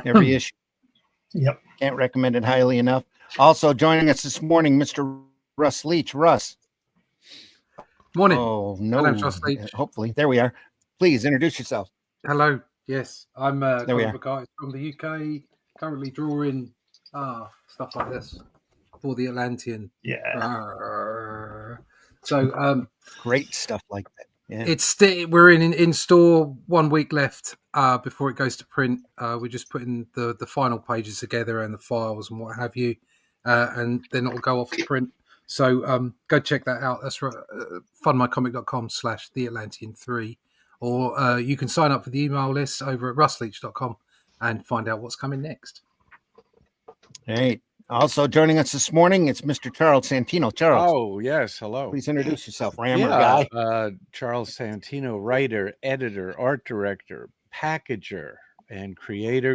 every issue. Yep. Can't recommend it highly enough. Also joining us this morning, Mr. Russ Leach. Russ. Morning. Oh, no. My name's Russ Leach. Hopefully. There we are. Please introduce yourself. Hello. Yes, I'm a There we comic book artist from the UK, currently drawing stuff like this for the Atlantean. Yeah. So great stuff like that. Yeah. We're in store 1 week left before it goes to print. We're just putting the final pages together and the files and what have you, and then it'll go off to print. So go check that out. That's fundmycomic.com/theatlantean3, or you can sign up for the email list over at russleach.com and find out what's coming next. All right. Also joining us this morning, it's Mr. Charles Santino. Charles. Oh, yes. Hello. Please introduce yourself. Rammer guy. Charles Santino, writer, editor, art director, packager, and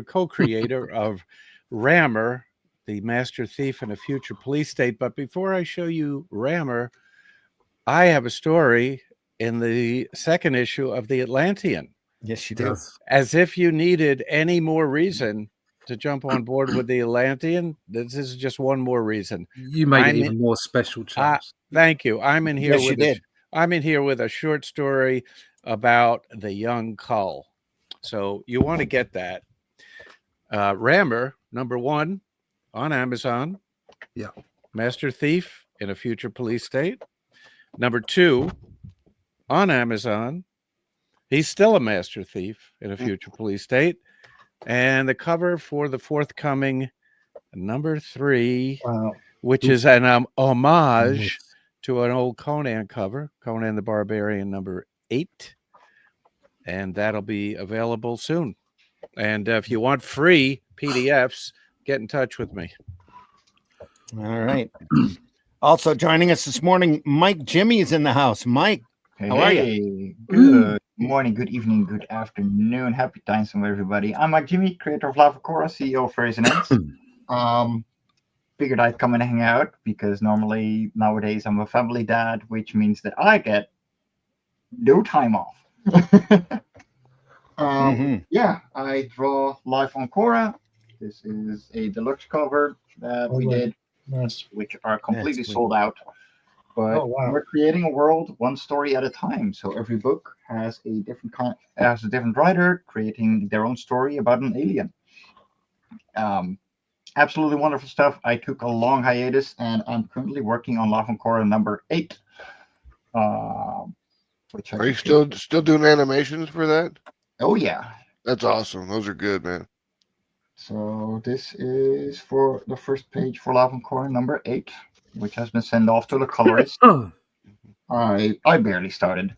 co-creator of Rammer, the Master Thief in a Future Police State. But before I show you Rammer, I have a story in the second issue of the Atlantean. Yes, you do. As if you needed any more reason to jump on board with the Atlantean, this is just one more reason. You made it even more special, Charles. Thank you. I'm in here I'm in here with a short story about the young cull. So you want to get that. Rammer, #1 on Amazon. Yeah. Master Thief in a Future Police State. #2 on Amazon. He's still a Master Thief in a Future Police State. And the cover for the forthcoming #3, which is an homage to an old Conan cover, Conan the Barbarian #8. And that'll be available soon. And if you want free PDFs, get in touch with me. All right. Also joining us this morning, Mike Jimmy is in the house. Mike, how are you? Good morning, good evening, good afternoon. Happy times, everybody. I'm Mike Jimmy, creator of Lava Cora, CEO of Fairies and Ants. Figured I'd come and hang out because normally nowadays I'm a family dad, which means that I get no time off. Yeah, I draw live on Cora. This is a deluxe cover that we did, which are completely sold out. But we're creating a world one story at a time. So every book has a different writer creating their own story about an alien. Absolutely wonderful stuff. I took a long hiatus, and I'm currently working on Love and Cora #8. Which are you still doing animations for that? Oh yeah, that's awesome. Those are good, man. So this is for the first page for Love and Cora #8. Which has been sent off to the colorist. I barely started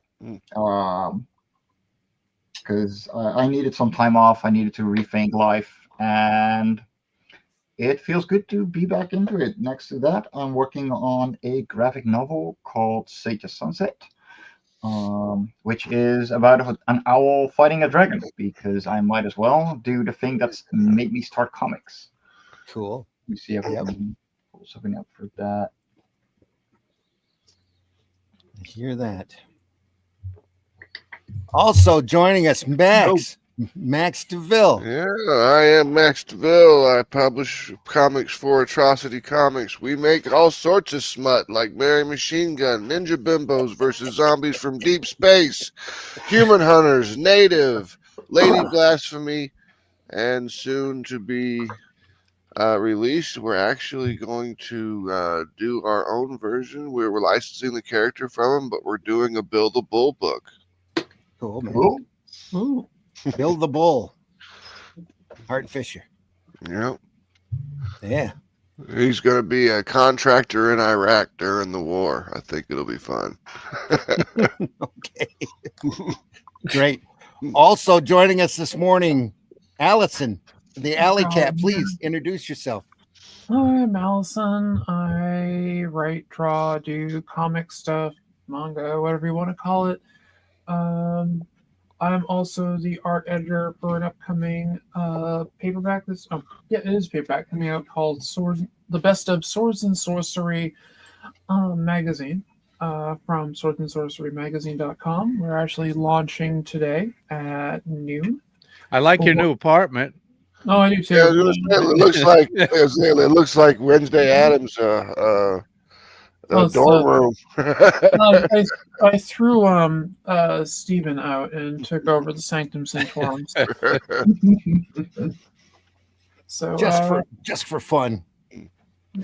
because I needed some time off. I needed to rethink life, and it feels good to be back into it. Next to that, I'm working on a graphic novel called Sage's Sunset, which is about an owl fighting a dragon, because I might as well do the thing that's made me start comics. Cool. You see everything. Something up for that. I hear that. Also joining us, Max DeVille. Yeah, I am Max DeVille. I publish comics for Atrocity Comics. We make all sorts of smut, like Mary Machine Gun, Ninja Bimbos versus Zombies from Deep Space, Human Hunters, Native, Lady Blasphemy, and soon to be released. We're actually going to do our own version. We're licensing the character from him, but we're doing a Bill the Bull book. Cool, man. Ooh. Bill the Bull. Art Fisher. Yep. Yeah. He's going to be a contractor in Iraq during the war. I think it'll be fun. Okay. Great. Also joining us this morning, Allison, the Alley Cat. Please introduce yourself. I'm Allison. I write, draw, do comic stuff, manga, whatever you want to call it. I'm also the art editor for an upcoming paperback. It is paperback coming out called The Best of Swords and Sorcery magazine from swordsandsorcerymagazine.com. We're actually launching today at noon. I like your new apartment. Oh, I do too. Yeah, it looks like Wednesday Adams' dorm room. I threw Stephen out and took over the Sanctum Sanctorum. So just for fun.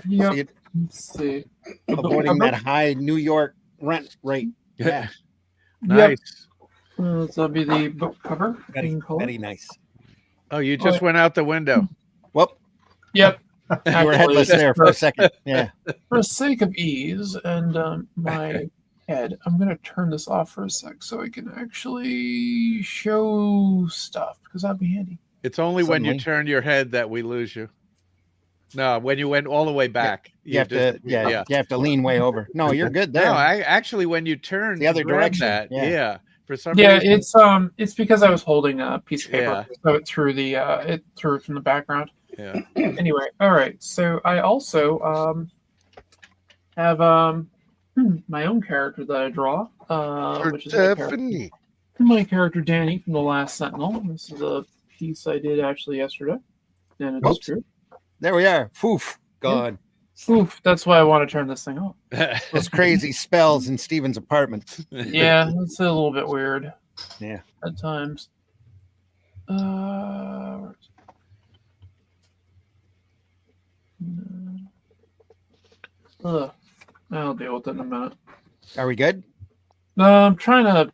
Yep. See, Let's see. avoiding that high New York rent rate. Yeah. Nice. So that'll be the book cover. Very nice. Oh, you just went out the window. Whoop. Yep. You were headless there for a second. Yeah. For the sake of ease and my head, I'm going to turn this off for a sec so I can actually show stuff because that'd be handy. It's only when you turn your head that we lose you. No, when you went all the way back. You have to lean way over. No, you're good there. No, actually when you turn the other direction. That, for some reason. It's because I was holding a piece of paper, Yeah. so it threw it from the background. Yeah. Anyway, all right. So I also have my own character that I draw, which is my character Danny from The Last Sentinel. This is a piece I did actually yesterday. And it disappeared. There we are. Foof. Gone. Oof, that's why I want to turn this thing off. Those crazy spells in Steven's apartment. Yeah, it's a little bit weird. Yeah. At times. I'll deal with it in a minute. Are we good? I'm trying to.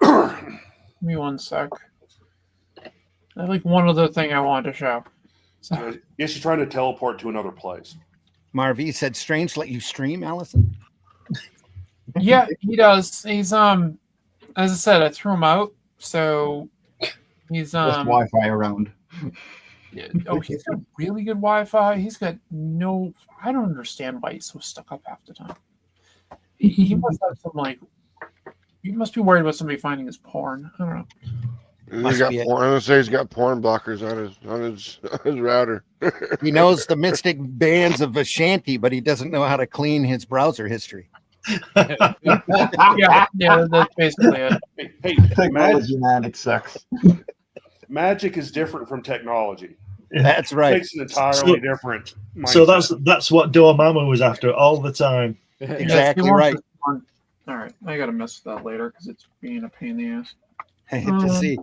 Give me one sec. I have like one other thing I wanted to show. So. Yes, you're trying to teleport to another place. Marv said, "Strange, let you stream, Allison." Yeah, he does. He's as I said, I threw him out, so he's There's Wi-Fi around. Yeah, he's got really good Wi-Fi. He's got no. I don't understand why he's so stuck up half the time. He must have some like. He must be worried about somebody finding his porn. I don't know. He's got porn. I'm gonna say he's got porn blockers on his router. He knows the mystic bands of Ashanti, but he doesn't know how to clean his browser history. yeah, that's basically it. Hey, technology, man, it sucks. Magic is different from technology. That's right. It takes an entirely different mindset. So that's what Dormammu was after all the time. Exactly right. All right, I gotta mess with that later because it's being a pain in the ass. I hate to see.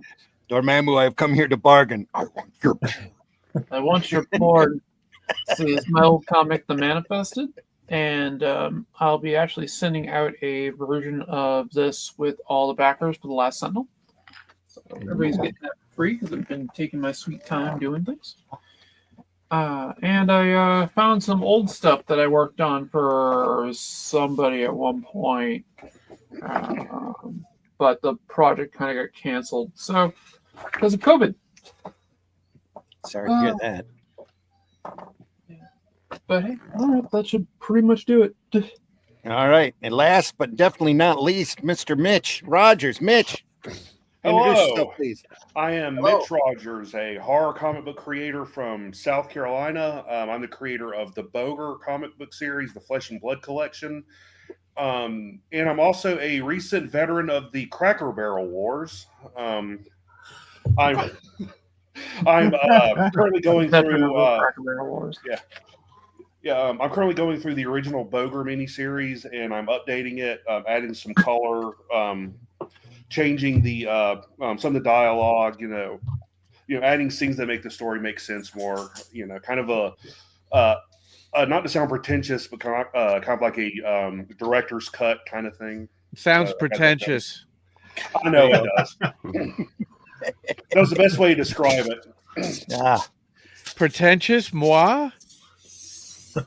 Dormammu, I've come here to bargain. I want your porn. I want your porn. This is my old comic, The Manifested, and I'll be actually sending out a version of this with all the backers for The Last Sentinel. So everybody's getting that free because I've been taking my sweet time doing things. And I found some old stuff that I worked on for somebody at one point. But the project kind of got canceled. So, because of COVID. Sorry to hear that. But hey, all right, that should pretty much do it. All right. And last but definitely not least, Mr. Mitch Rogers. Mitch, introduce yourself, please. I am Mitch Rogers, a horror comic book creator from South Carolina. I'm the creator of the Boger comic book series, the Flesh and Blood collection. And I'm also a recent veteran of the Cracker Barrel Wars. I'm currently going through Cracker Barrel Wars. I'm currently going through the original Boger miniseries, and I'm updating it, adding some color, changing the some of the dialogue. Adding things that make the story make sense more. Kind of not to sound pretentious, but kind of like a director's cut kind of thing. Sounds pretentious. I know it does. That was the best way to describe it. Pretentious, moi?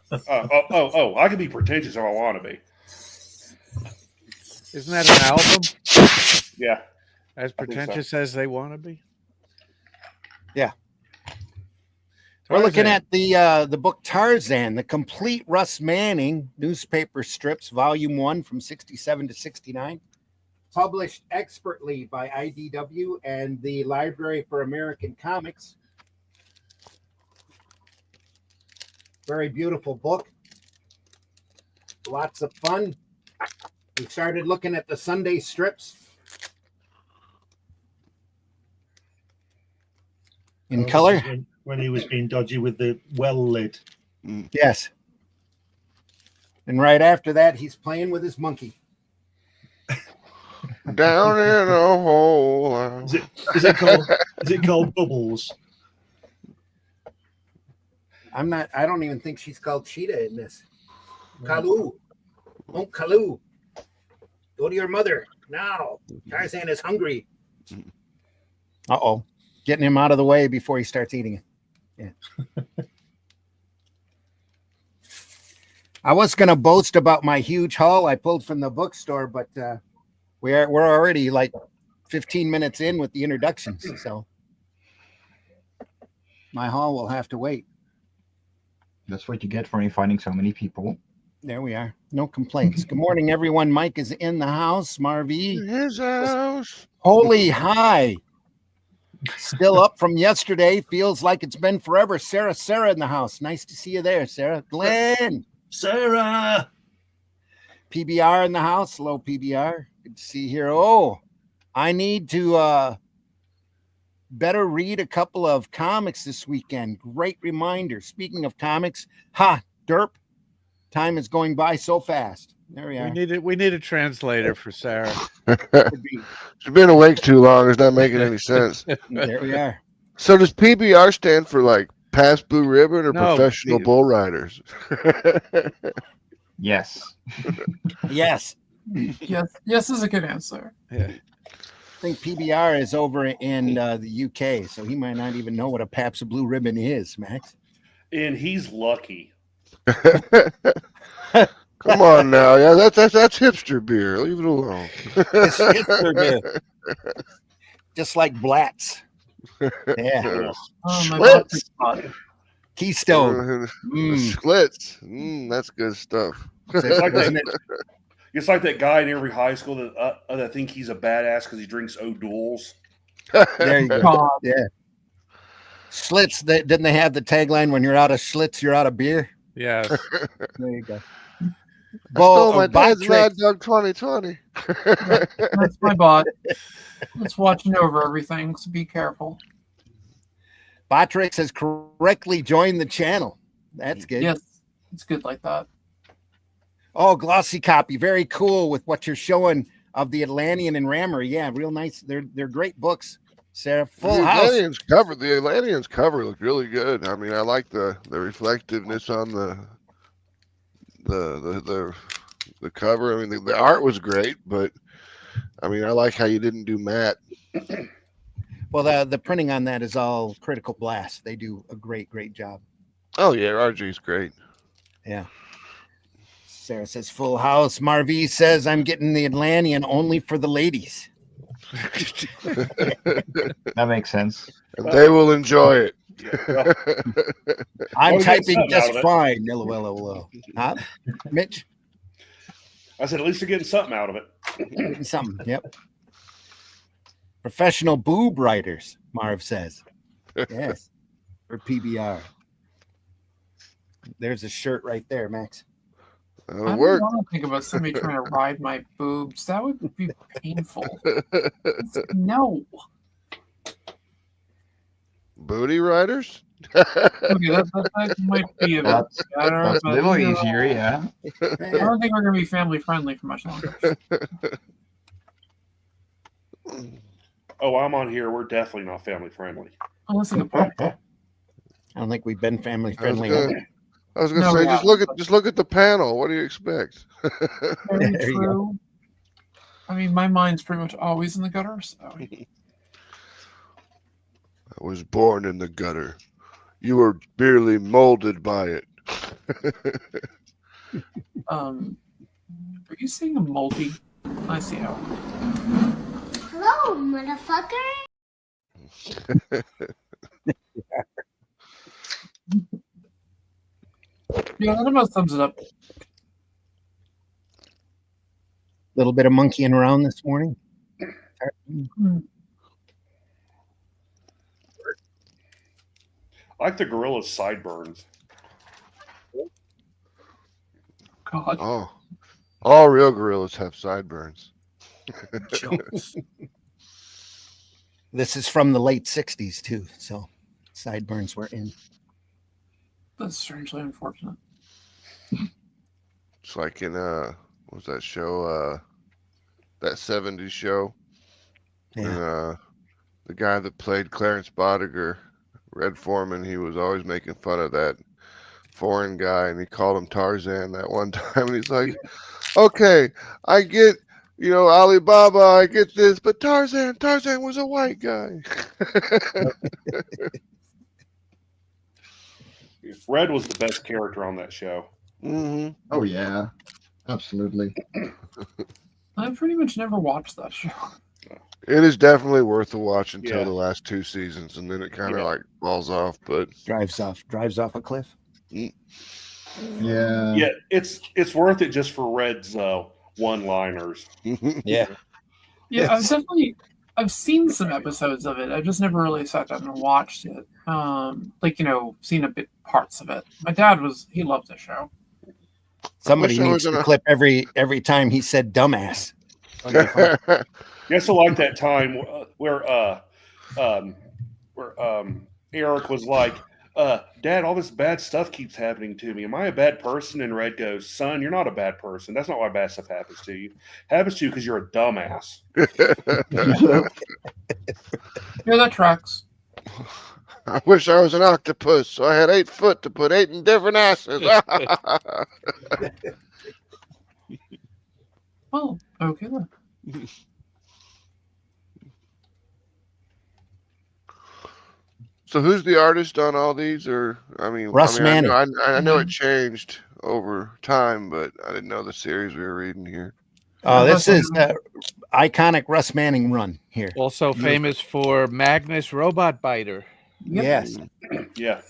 I can be pretentious if I want to be. Isn't that an album? Yeah. As pretentious as they want to be? Yeah. We're looking at the book Tarzan, the complete Russ Manning newspaper strips, volume 1 from 67 to 69. Published expertly by IDW and the Library for American Comics. Very beautiful book. Lots of fun. We started looking at the Sunday strips. in Oh, this color. is when he was being dodgy with the well lid. Yes. And right after that, he's playing with his monkey. Down in a hole. Is it called Bubbles? I don't even think she's called Cheetah in this. Kalu. Oh, Kalu. Go to your mother now. Tarzan is hungry. Uh-oh. Getting him out of the way before he starts eating it. Yeah. I was going to boast about my huge haul I pulled from the bookstore, but we're already like 15 minutes in with the introductions, so my haul will have to wait. That's what you get for finding so many people. There we are. No complaints. Good morning, everyone. Mike is in the house. Marvy. His house. Holy hi. Still up from yesterday. Feels like it's been forever. Sarah in the house. Nice to see you there, Sarah. Glenn. Sarah. PBR in the house. Hello, PBR. Good to see you here. Oh, I need to better read a couple of comics this weekend. Great reminder. Speaking of comics, derp. Time is going by so fast. There we are. We need a translator for Sarah. She's been awake too long. It's not making any sense. There we are. So does PBR stand for like past blue ribbon or No, professional bull riders? Yes. Yes. Yes is a good answer. Yeah. I think PBR is over in the UK, so he might not even know what a Pabst Blue Ribbon is, Max. And he's lucky. Come on now. Yeah, that's hipster beer. Leave it alone. It's hipster beer. Just like Blatz. Yeah. Oh, my Schlitz. God. Keystone. Schlitz. That's good stuff. It's like that guy in every high school that think he's a badass because he drinks O'Doul's. There you go. God. Yeah. Schlitz. Didn't they have the tagline, when you're out of Schlitz, you're out of beer? Yes. There you go. I stole my dad's Botrix. Mad Dog 2020. That's my bot. It's watching over everything, so be careful. Botrix has correctly joined the channel. That's good. Yes, it's good like that. Oh, glossy copy. Very cool with what you're showing of the Atlantean and Rammer. Yeah, real nice. They're great books, Sarah. Full house. The Atlantean's cover looked really good. I mean, I like the reflectiveness on the cover. I mean, the art was great, but I mean, I like how you didn't do matte. Well, the printing on that is all Critical Blast. They do a great job. Oh yeah, RG's great. Yeah. Sarah says full house. Marvy says I'm getting the Atlantean only for the ladies. That makes sense. And they will enjoy it. Yeah. I'm Well, typing something out just of it. fine. LOL. Huh? Mitch? I said at least they're getting something out of it. Something. Yep. Professional boob writers, Marv says. Yes. For PBR. There's a shirt right there, Max. I That'll don't work. want to think about somebody trying to ride my boobs. That would be painful. No. Booty riders? Okay, that might be a bit That's better. a but, little you know, easier, yeah. I don't think we're going to be family friendly for much longer. Oh, I'm on here. We're definitely not family friendly. Oh, that's a good point. I don't think we've been family I was friendly. gonna, I was gonna No, say, yeah. just look at the panel. What do you expect? Very There you go. true. I mean, my mind's pretty much always in the gutter, so I was born in the gutter. You were merely molded by it. are you seeing a multi? I see how. Hello, motherfucker. Yeah, that about sums it up. Little bit of monkeying around this morning. I like the gorilla's sideburns. God. Oh, all real gorillas have sideburns. This is from the late 60s too. So sideburns were in. That's strangely unfortunate. It's like in what's that show? That 70s show. Yeah. And the guy that played Clarence Bodiger, Red Foreman, he was always making fun of that foreign guy, and he called him Tarzan that one time. And he's like, "Okay, I get, Alibaba, I get this, but Tarzan was a white guy." Red was the best character on that show. Hmm. Oh yeah, absolutely. I've pretty much never watched that show. It is definitely worth a watch until Yeah. the last 2 seasons, and then it kind of Yeah. like falls off. But Drives off a cliff. Yeah. Yeah, it's worth it just for Red's one-liners. Yeah. Yeah, I've seen some episodes of it. I've just never really sat down and watched it. Seen a bit parts of it. My dad he loved the show. Somebody I needs was to in a- clip every time he said dumbass. Yeah, so like that time where Eric was like, "Dad, all this bad stuff keeps happening to me. Am I a bad person?" And Red goes, "Son, you're not a bad person. That's not why bad stuff happens to you. It happens to you because you're a dumbass." Yeah, that tracks. I wish I was an octopus, so I had 8 foot to put 8 in different asses. Well, okay then. So who's the artist on all these? Or Russ Manning. I know it changed over time, but I didn't know the series we were reading here. Oh, Yeah, this Russ is iconic Russ Manning run here. Also famous for Magnus Robot Biter. Yep. Yes. Yeah.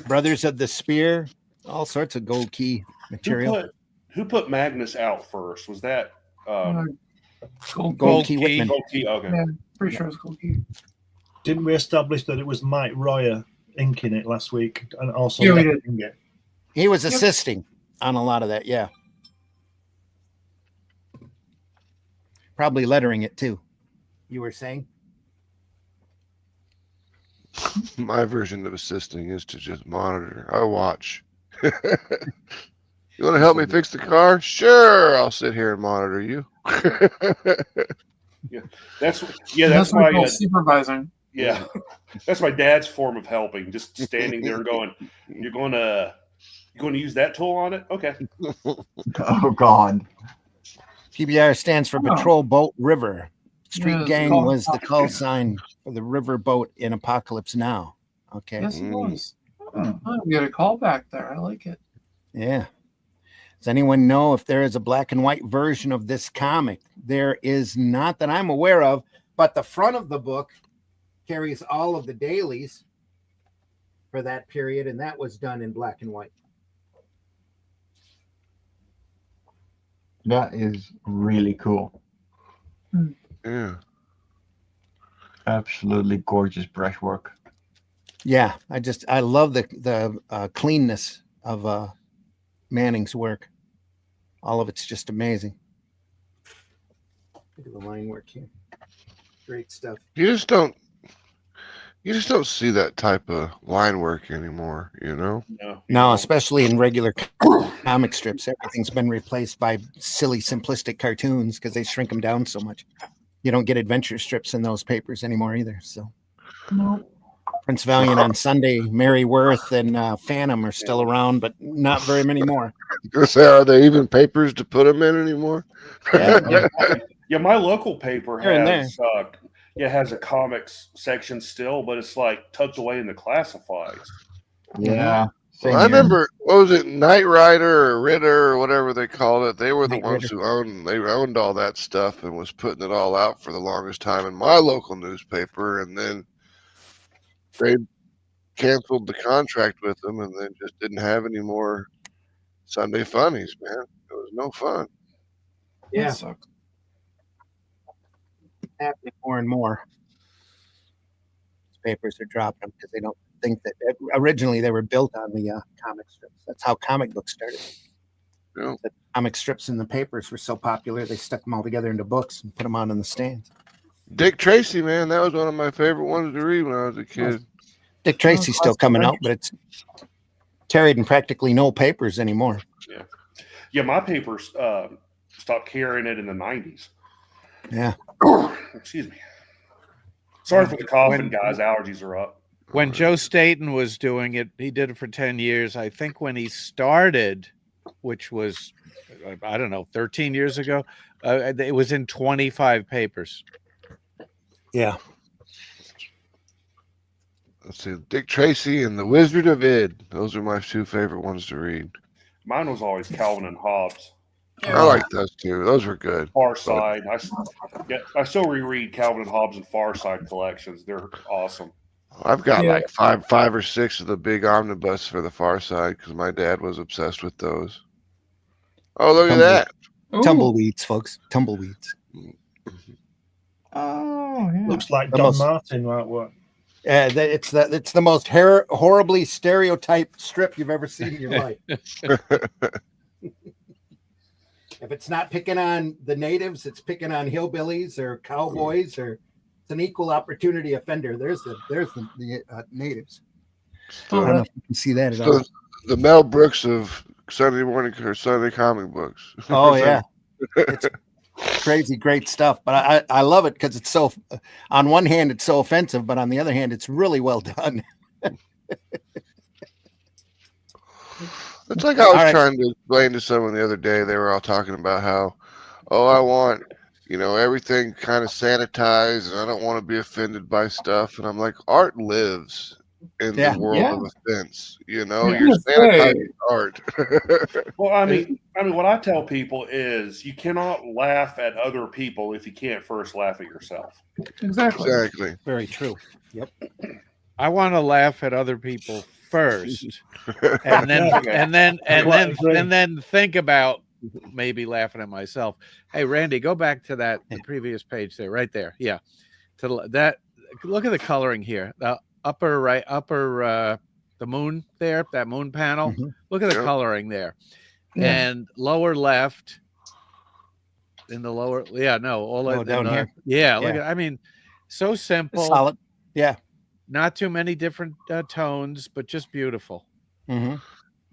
Brothers of the Spear, all sorts of gold key material. Who put Magnus out first? Was that Gold Key Whitman. Gold Key? Okay. Yeah, pretty sure it's Gold Key. Didn't we establish that it was Mike Royer inking it last week, and also Yeah, we did. letting it? He was assisting on a lot of that, yeah. Probably lettering it too. You were saying? My version of assisting is to just monitor. I watch. You want to help me fix the car? Sure, I'll sit here and monitor you. That's That's what my we call supervising. yeah. That's my dad's form of helping. Just standing there and going, "You're going to use that tool on it? Okay." Oh God. PBR stands for Oh. Patrol Boat River. Street Yeah, Gang call- was the call sign for the river boat in Apocalypse Now. Okay. Yes, it was. Oh, I'm get a call back there. I like it. Yeah. Does anyone know if there is a black and white version of this comic? There is not that I'm aware of, but the front of the book carries all of the dailies for that period, and that was done in black and white. That is really cool. Yeah. Absolutely gorgeous brushwork. Yeah, I love the cleanness of Manning's work. All of it's just amazing. Look at the line work here. Great stuff. You just don't see that type of line work anymore, No. No, especially in regular comic strips. Everything's been replaced by silly, simplistic cartoons because they shrink them down so much. You don't get adventure strips in those papers anymore either. So No. Prince Valiant on Sunday, Mary Worth, and Phantom are still around, but not very many more. Are there even papers to put them in anymore? Yeah, Yeah, my local paper Here and has a comics section still, but it's like tucked away in the classifieds. Yeah. Same Well, I here. remember, what was it, Knight Rider or Ritter or whatever they called it? They were the Knight ones Ritter. who owned all that stuff and was putting it all out for the longest time in my local newspaper, and then they canceled the contract with them and then just didn't have any more Sunday Funnies, man. It was no fun. Yeah. That sucks. Happening more and more. Papers are dropping them because they don't think that originally they were built on the comic strips. That's how comic books started. Yeah. The comic strips in the papers were so popular, they stuck them all together into books and put them out on the stands. Dick Tracy, man, that was one of my favorite ones to read when I was a kid. Dick Tracy's still coming out, but it's carried in practically no papers anymore. Yeah, my papers stopped carrying it in the 90s. Yeah. Excuse me. Sorry for the coughing, guys. Allergies are up. When Joe Staten was doing it, he did it for 10 years. I think when he started, which was, I don't know, 13 years ago, it was in 25 papers. Yeah. Let's see, Dick Tracy and the Wizard of Id. Those are my two favorite ones to read. Mine was always Calvin and Hobbes. I like those too. Those were good. Far Side. I still reread Calvin and Hobbes and Far Side collections. They're awesome. I've got like five or six of the big omnibus for the Far Side because my dad was obsessed with those. Oh, look at that! Tumbleweeds, folks. Tumbleweeds. Oh, yeah. Looks like Don Martin, right? What? It's the most horribly stereotyped strip you've ever seen in your life. If it's not picking on the natives, it's picking on hillbillies or cowboys, or it's an equal opportunity offender. There's the natives. I don't know if you can see that at all. The Mel Brooks of Sunday morning or Sunday comic books. Oh yeah, it's crazy, great stuff. But I love it because it's so. On one hand, it's so offensive, but on the other hand, it's really well done. It's like I was trying to explain to someone the other day. They were all talking about how, I want, everything kind of sanitized, and I don't want to be offended by stuff. And I'm like, art lives in the world of offense. You're sanitizing art. Well, I mean, what I tell people is you cannot laugh at other people if you can't first laugh at yourself. Exactly. Very true. Yep. I want to laugh at other people first, and then think about maybe laughing at myself. Hey, Randy, go back to the previous page there, right there. Yeah, to that. Look at the coloring here. The upper the moon there, that moon panel. Mm-hmm. Look at the coloring there, and lower left. In the lower, all down here. Yeah, look at. I mean, so simple, solid. Yeah. Not too many different tones, but just beautiful. Mm-hmm.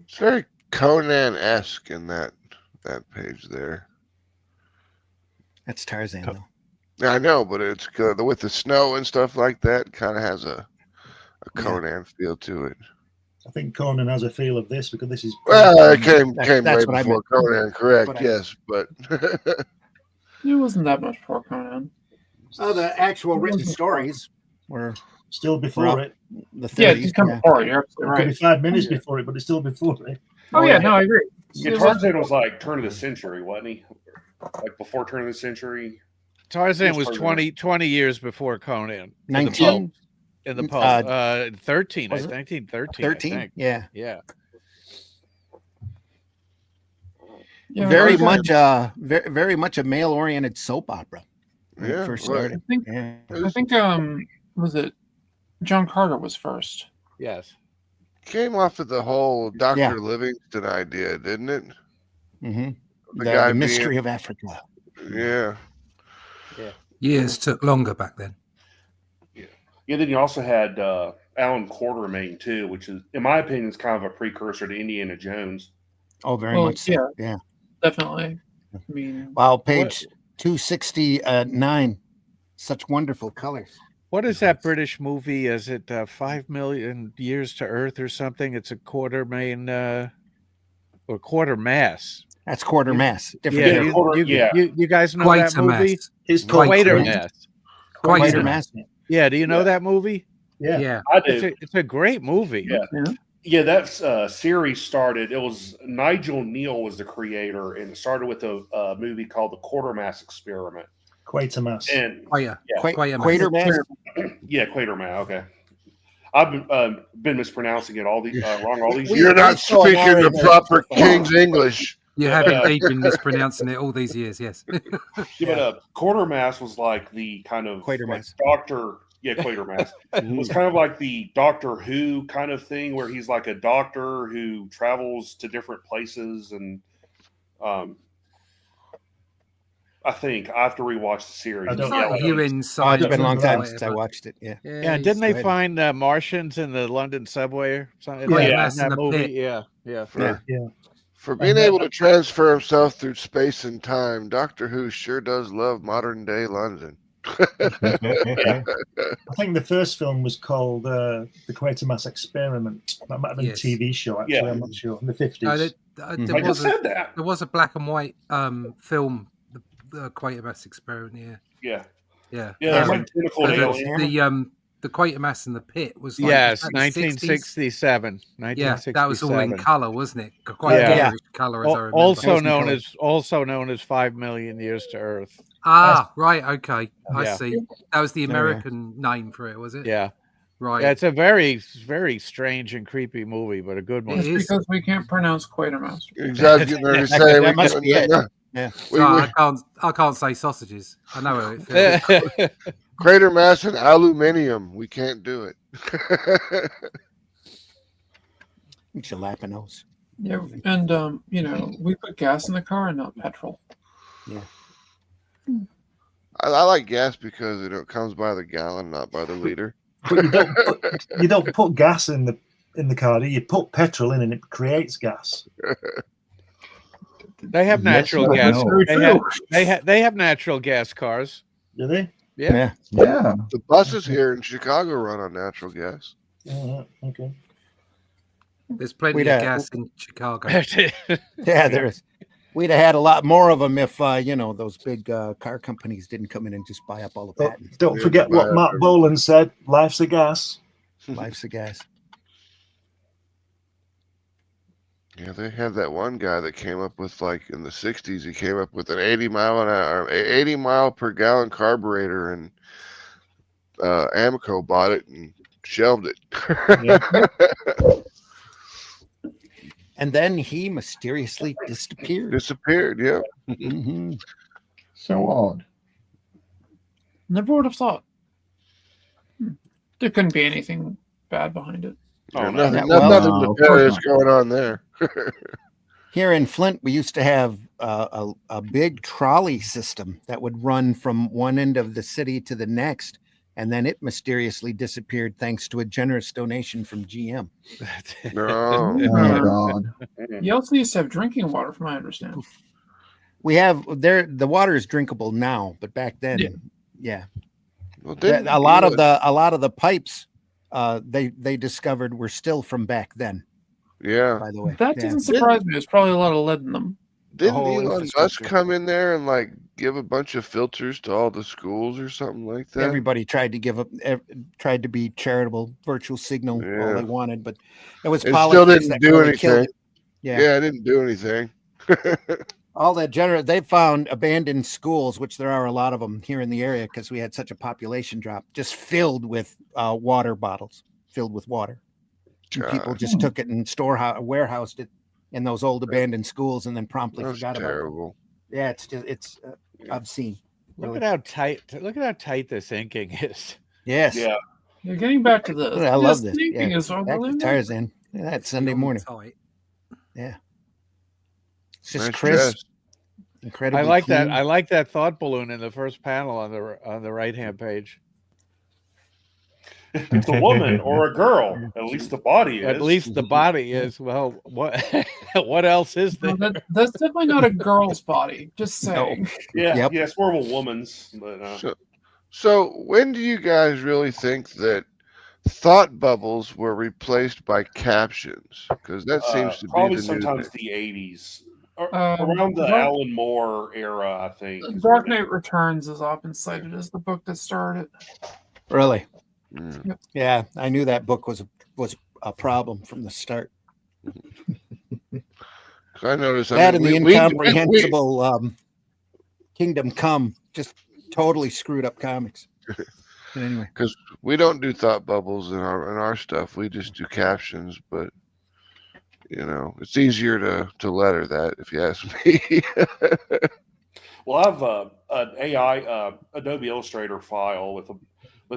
It's very Conan-esque in that page there. That's Tarzan, though. Yeah, I know, but it's good with the snow and stuff like that. Kind of has a Conan feel to it. I think Conan has a feel of this because this is. Well, it came way before Conan, correct? Yes, but it wasn't that much before Conan. Oh, the actual written stories were. Still before it. The 30s, yeah, it's come before it. You're absolutely right. It could be 5 minutes before it, but it's still before it. Oh, yeah, no, I agree. Yeah, Tarzan was like turn of the century, wasn't he? Like before turn of the century. Tarzan was 20 years before Conan. 19? In the Pope. 13, 1913. 13? Yeah. Yeah. Very much a male-oriented soap opera. When it first started. I think was it John Carter was first? Yes. Came off of the whole Dr. Livingston idea, didn't it? Mm-hmm. The mystery of Africa. Yeah. Yeah. Years took longer back then. Yeah. Then you also had Alan Quatermain too, which is, in my opinion, is kind of a precursor to Indiana Jones. Oh, very much so. Yeah. Definitely. I mean, wow, page 269. Such wonderful colors. What is that British movie? Is it 5 million years to Earth or something? It's a Quatermain or Quartermass. That's Quartermass. Different. You guys know that movie? It's Quatermass. Quatermass. Yeah. Do you know that movie? Yeah. I do. It's a great movie. Yeah, that series started. It was Nigel Neal was the creator, and it started with a movie called The Quatermass Experiment. Quatermass. And Quatermass. Yeah, Quatermass. Okay, I've been mispronouncing it wrong all these years. You're not speaking the proper King's English. You have indeed been mispronouncing it all these years. Yes. But Quatermass was like the kind of Quatermass. Doctor. Yeah, Quatermass. It was kind of like the Doctor Who kind of thing, where he's like a doctor who travels to different places, and I think I have to rewatch the series. I It's don't- Yeah, like you inside. Oh, it's been a long time whatever. since I watched it. Yeah. Yeah, he's didn't they good. find Martians in the London subway or something? Yeah, in that's in that the movie. pit. Yeah. For being able to transfer himself through space and time, Doctor Who sure does love modern day London. I think the first film was called The Quatermass Experiment. That might have been Yes. a TV show, actually. Yeah. I'm not sure. In the 50s. No, I there just said that. was a black and white film, the Quatermass Experiment. Yeah. Yeah. Yeah, Um, like tentacle but alien. the Quatermass in the pit was like Yes, was that the 60s? 1967. Yeah, that was all in 1967. color, wasn't it? Quite Yeah. garish color, as I remember. Also known as 5 million years to Earth. Right, okay, I Yeah. see. That was the There we are. American name for it, was it? Yeah. Right. Yeah, it's a very, very strange and creepy movie, but a good one. It is. Because we can't pronounce Quatermass. Exactly. Getting ready to That- say that we must can- be it. no, Yeah. I can't say sausages. I know how it feels. Crater mass and aluminium. We can't do it. Jalapenos. Yeah, and we put gas in the car and not petrol. I like gas because it comes by the gallon, not by the liter. But you don't put gas in the car. You put petrol in, and it creates gas. They have natural but gas. no. They have natural gas cars. Do they? Yeah. Yeah. The buses here in Chicago run on natural gas. Oh, okay. There's plenty We'd, of gas in Chicago. Yeah, there is. We'd have had a lot more of them if those big car companies didn't come in and just buy up all the But patents. don't forget what Matt Boland said. Life's a gas. Life's a gas. Yeah, they had that one guy that came up with, like, in the 60s, he came up with an 80 mile per gallon carburetor, and Amoco bought it and shelved it. And then he mysteriously disappeared. Disappeared, yeah. Mhm. So odd. Never would have thought. There couldn't be anything bad behind it. Oh, no. nothing, Yeah, well, nothing no, of nefarious course going on there. Here in Flint, we used to have a big trolley system that would run from one end of the city to the next, and then it mysteriously disappeared thanks to a generous donation from GM. No. Oh my god. You also used to have drinking water, from my understanding. We have the water is drinkable now, but back then, yeah. Well, didn't a lot of the pipes they discovered were still from back then. Yeah. By the way, That Yeah. doesn't surprise me. There's probably a lot of lead in them. Didn't whole Elon Musk infrastructure. come in there and, like, give a bunch of filters to all the schools or something like that? Everybody tried to tried to be charitable, virtual signal all Yeah. they wanted, but it was It politics still didn't that do really killed anything. it. Yeah. Yeah, it didn't do anything. All that they found abandoned schools, which there are a lot of them here in the area because we had such a population drop, just filled with water bottles, filled with water. And people just took it and warehoused it in those old abandoned schools and then promptly That's forgot about it. terrible. Yeah, it's obscene. Look Really. at how tight this inking is. Yes. Yeah. Yeah, getting back to this. I love this. Thinking Yeah. is all Back to really nice. Tarzan. Yeah, that's Sunday morning. Tight. It's just Nice crisp, dress. incredibly. I like that. clean. I like that thought balloon in the first panel on the right hand page. It's a woman or a girl. At least the body is. At least the body is. Well, what what else is No, there? that's definitely not a girl's body. Just No. saying. Yeah, Yep. yeah, it's more of a woman's. But, So when do you guys really think that thought bubbles were replaced by captions? Because that seems to be probably the new sometimes thing. the 80s. Um, Around the Dark- Alan Moore era, I think. is Dark when it- Knight Returns is often cited as the book that started. Really. Mm. Yeah, I knew that book was a problem from the start. 'Cause I noticed That and the we- incomprehensible Kingdom Come just totally screwed up comics. But anyway, because we don't do thought bubbles in our stuff. We just do captions, but it's easier to letter that, if you ask me. Well, I have an AI Adobe Illustrator file with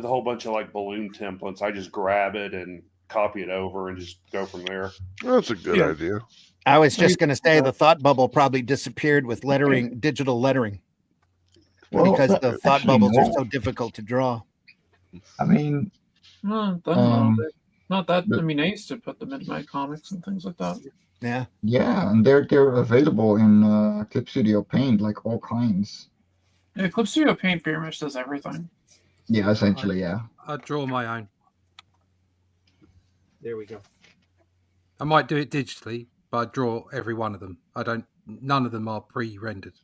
a whole bunch of like balloon templates. I just grab it and copy it over and just go from there. That's a good Yeah. idea. I was just going to say the thought bubble probably disappeared with digital lettering. because the thought actually, bubbles are no. so difficult to draw. I mean, No, not that. I mean, I used to put them into my comics and things like that. Yeah. yeah, and they're available in Clip Studio Paint, like all kinds. Yeah, Clip Studio Paint pretty much does everything. Yeah, essentially, yeah. I draw my own. There we go. I might do it digitally, but I draw every one of them. None of them are pre-rendered.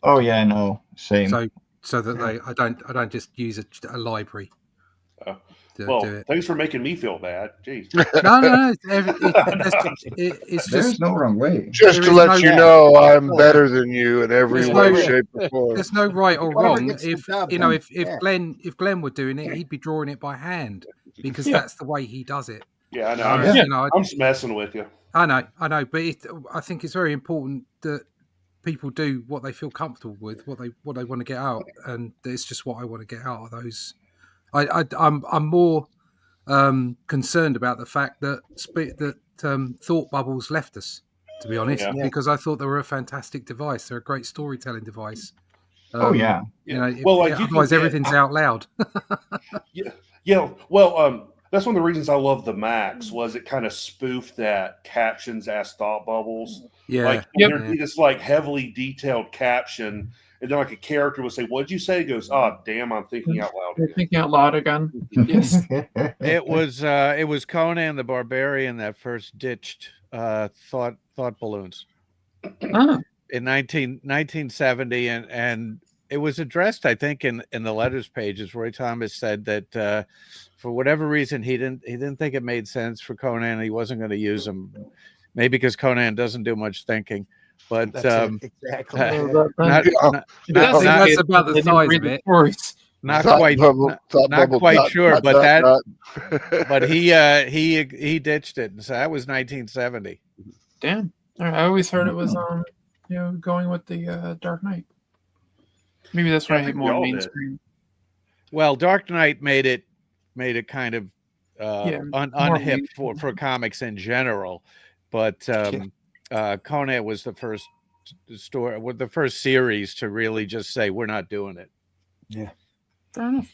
Oh yeah, I know. Same. So that I don't just use a library. Well, do it. thanks for making me feel bad. Jeez. No. It's There's just no wrong way. Just to let you know, I'm better than you in every way, shape, or form. There's no right or wrong. gets the If job you know, done. if Glenn were doing it, he'd be drawing it by hand because that's the way he does it. Yeah, I know. I'm just messing with you. I know, but I think it's very important that people do what they feel comfortable with, what they want to get out, and it's just what I want to get out of those. I'm more concerned about the fact that thought bubbles left us, to be honest, because I thought they were a fantastic device. They're a great storytelling device. Yeah. You know, otherwise everything's out loud. Yeah. Well, that's one of the reasons I love the Max was it kind of spoofed that captions as thought bubbles. Yeah. Like there'd be this like heavily detailed caption, and then like a character would say, "What'd you say?" He goes, "Oh, damn, I'm thinking out loud." You're thinking out loud again. Yes. It was Conan the Barbarian that first ditched thought balloons in 1970, and it was addressed, I think, in the letters pages. Roy Thomas said that for whatever reason he didn't think it made sense for Conan. He wasn't going to use them, maybe because Conan doesn't do much thinking. But exactly. That's about the size of it. Not quite sure, but he ditched it, and so that was 1970. Damn, I always heard it was going with the Dark Knight. Maybe that's why I hate more mainstream. Well, Dark Knight made it kind of unhip for comics in general, but Conan was the first the first series to really just say we're not doing it. Yeah. Fair enough.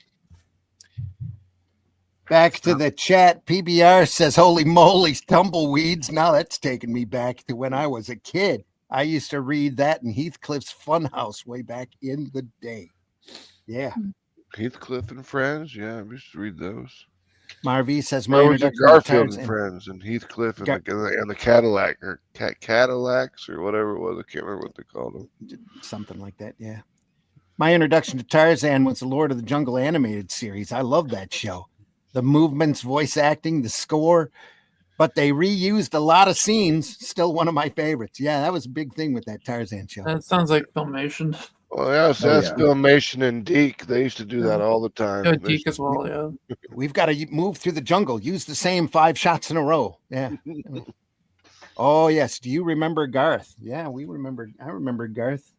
Back to the chat. PBR says, "Holy moly, tumbleweeds!" Now that's taking me back to when I was a kid. I used to read that in Heathcliff's Funhouse way back in the day. Yeah. Heathcliff and Friends. Yeah, I used to read those. Marvy says, "My introduction to Garfield and Friends and Heathcliff and the Cadillac or Cadillacs or whatever it was. I can't remember what they called them. Something like that. Yeah. My introduction to Tarzan was the Lord of the Jungle animated series. I love that show. The movements, voice acting, the score, but they reused a lot of scenes. Still one of my favorites. Yeah, that was a big thing with that Tarzan show. That sounds like Filmation. Well, yeah, so that's Filmation and Deke. They used to do that all the time. Yeah, Deke as well, yeah. We've got to move through the jungle. Use the same 5 shots in a row. Yeah. Oh, yes. Do you remember Garth? Yeah, we remember. I remember Garth.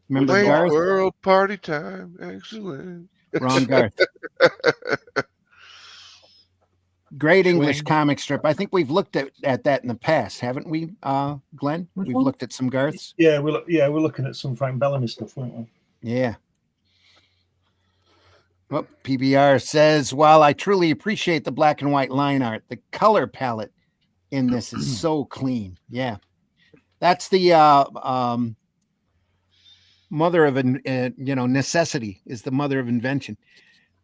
Remember Late Garth? World Party Time. Excellent. Wrong Garth. Great English comic strip. I think we've looked at that in the past, haven't we, Glenn? We've looked at some Garths. Yeah, we're looking at some Frank Bellamy stuff, weren't we? Yeah. Well, PBR says, while I truly appreciate the black and white line art, the color palette in this is so clean. Yeah. That's the mother of necessity is the mother of invention.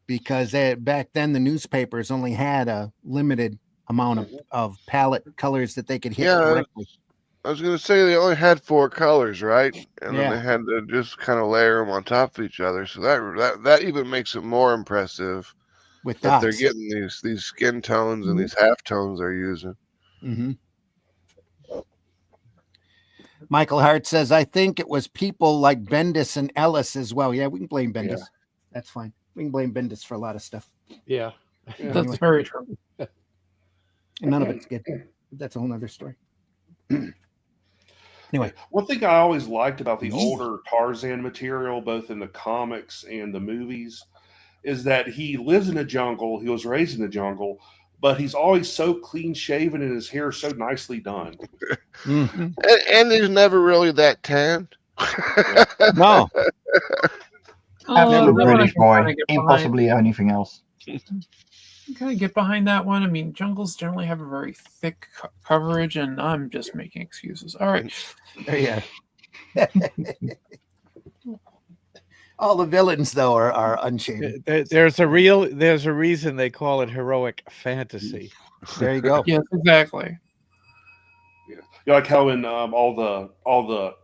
Because back then the newspapers only had a limited amount of palette colors that they could hit correctly. I was going to say they only had 4 colors, right? And then they had to just kind of layer them on top of each other. So that even makes it more impressive with that they're getting these skin tones and these half tones they're using. Mm-hmm. Michael Hart says, I think it was people like Bendis and Ellis as well. Yeah, we can blame Bendis. Yeah. That's fine. We can blame Bendis for a lot of stuff. Yeah. That's very true. And none of it's good. That's a whole other story. Anyway. One thing I always liked about the older Tarzan material, both in the comics and the movies, is that he lives in a jungle. He was raised in the jungle, but he's always so clean shaven and his hair so nicely done. Mm-hmm. And he's never really that tanned. No. Absolute that one I British can boy. kinda get behind. Impossibly anything else. Kind of get behind that one. I mean, jungles generally have a very thick coverage, and I'm just making excuses. All right. There you are. All the villains, though, are unshaded. There's a reason they call it heroic fantasy. There you go. Yes, exactly. Yeah, like how in all the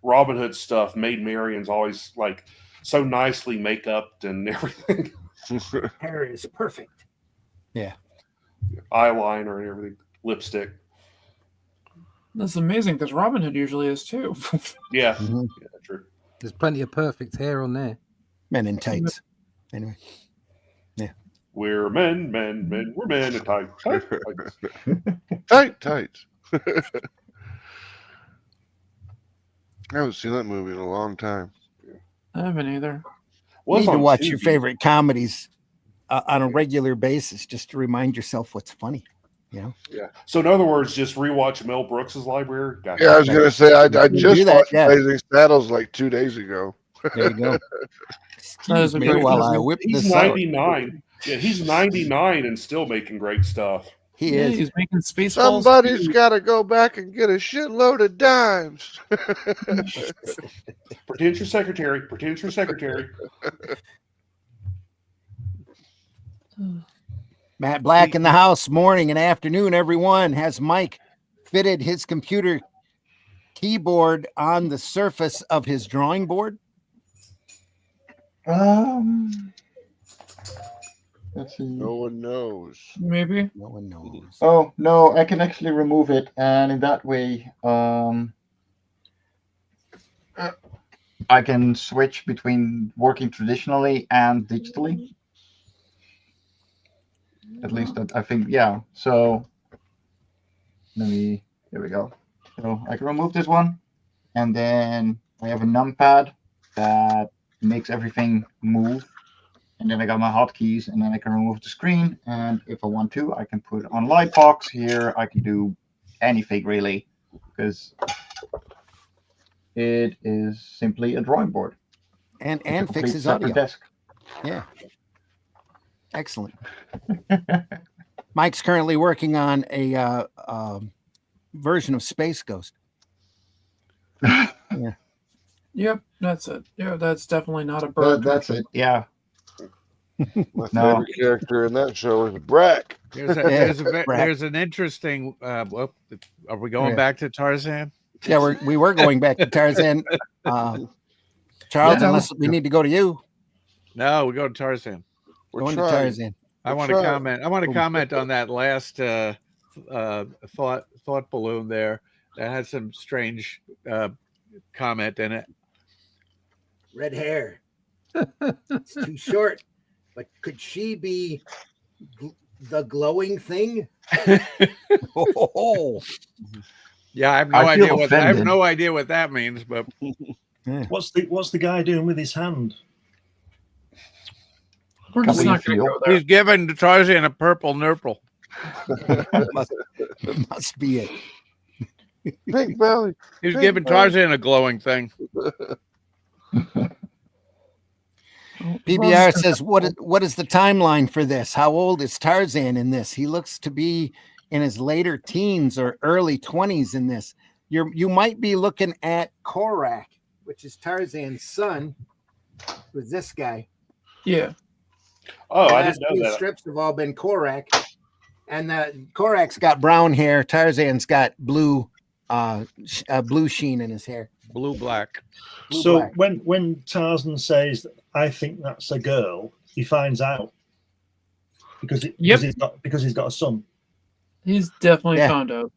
Robin Hood stuff, Maid Marian's always like so nicely make upped and everything. Hair is perfect. Yeah. Eyeliner and everything, lipstick. That's amazing because Robin Hood usually is too. Yeah, Mhm. yeah, true. There's plenty of perfect hair on there. Men in tights. Anyway. We're men, we're men in tight. Tight. I haven't seen that movie in a long time. I haven't either. Well, You it's need to on watch your Tubi. favorite comedies on a regular basis just to remind yourself what's funny. You know? Yeah. So in other words, just rewatch Mel Brooks's Library. Gotcha. Yeah, I was gonna say I do just that, watched yeah. Blazing Saddles like 2 days ago. There you go. That Excuse is a me great while movie. I whip He's this out. 99. Yeah, he's 99 and still making great stuff. He Yeah, is. he's making Spaceballs. Somebody's got to go back and get a shitload of dimes. Pretend your secretary. Pretend your secretary. Matt Black in the house, morning and afternoon, everyone. Has Mike fitted his computer keyboard on the surface of his drawing board? Let's see. No one knows. Maybe. No one knows. Oh no, I can actually remove it, and in that way, I can switch between working traditionally and digitally. At least I think, yeah. So here we go. So I can remove this one, and then I have a numpad that makes everything move. And then I got my hotkeys, and then I can remove the screen. And if I want to, I can put on Lightbox here. I can do anything really, because it is simply a drawing board. And It's a complete fixes separate audio. desk. Yeah. Excellent. Mike's currently working on a version of Space Ghost. Yep, that's it. Yeah, that's definitely not a bird. That's it. Yeah. My No. favorite character in that show is Brack. There's an interesting. Well, are we going Yeah. back to Tarzan? Yeah, we were going back to Tarzan. Charles, Yeah. unless we need to go to you. No, we go to Tarzan. We're Going to trying. Tarzan. I want to comment. I want to comment on that last thought balloon there. That had some strange comment in it. Red hair. It's too short. But could she be the glowing thing? Oh. Yeah, I have no I feel idea what I have offended. no idea what that means, but What's the guy doing with his hand? We're just Couple not of going to feel. go there. he's given Tarzan a purple nurple. must be it. Pink Belly. He's Hey, given Tarzan a glowing thing. PBR says, what is the timeline for this? How old is Tarzan in this? He looks to be in his later teens or early 20s in this. You might be looking at Korak, which is Tarzan's son, who's this guy. Yeah. Oh, The I last didn't know few that. strips have all been Korak. And Korak's got brown hair. Tarzan's got blue sheen in his hair. Blue black. Blue So black. when Tarzan says, "I think that's a girl," he finds out because he's got a son. He's definitely Yeah. found out.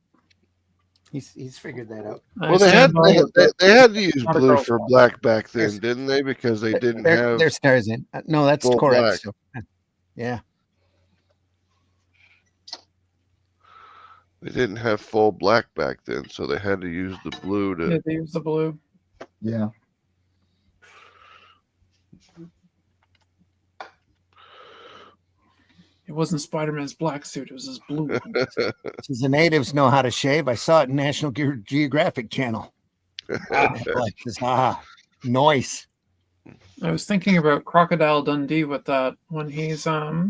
He's figured that out. I Well, they had stand by it. they had to use Not a blue girl. for black back then, There's- didn't they? Because they didn't have. There's Tarzan. No, that's full Korak. black. Still. Yeah. They didn't have full black back then, so they had to use the blue to. Yeah, they use the blue. Yeah. It wasn't Spider-Man's black suit; it was his blue one. Since the natives know how to shave, I saw it in National Geographic Channel. Like this, noise. I was thinking about Crocodile Dundee with that when he's like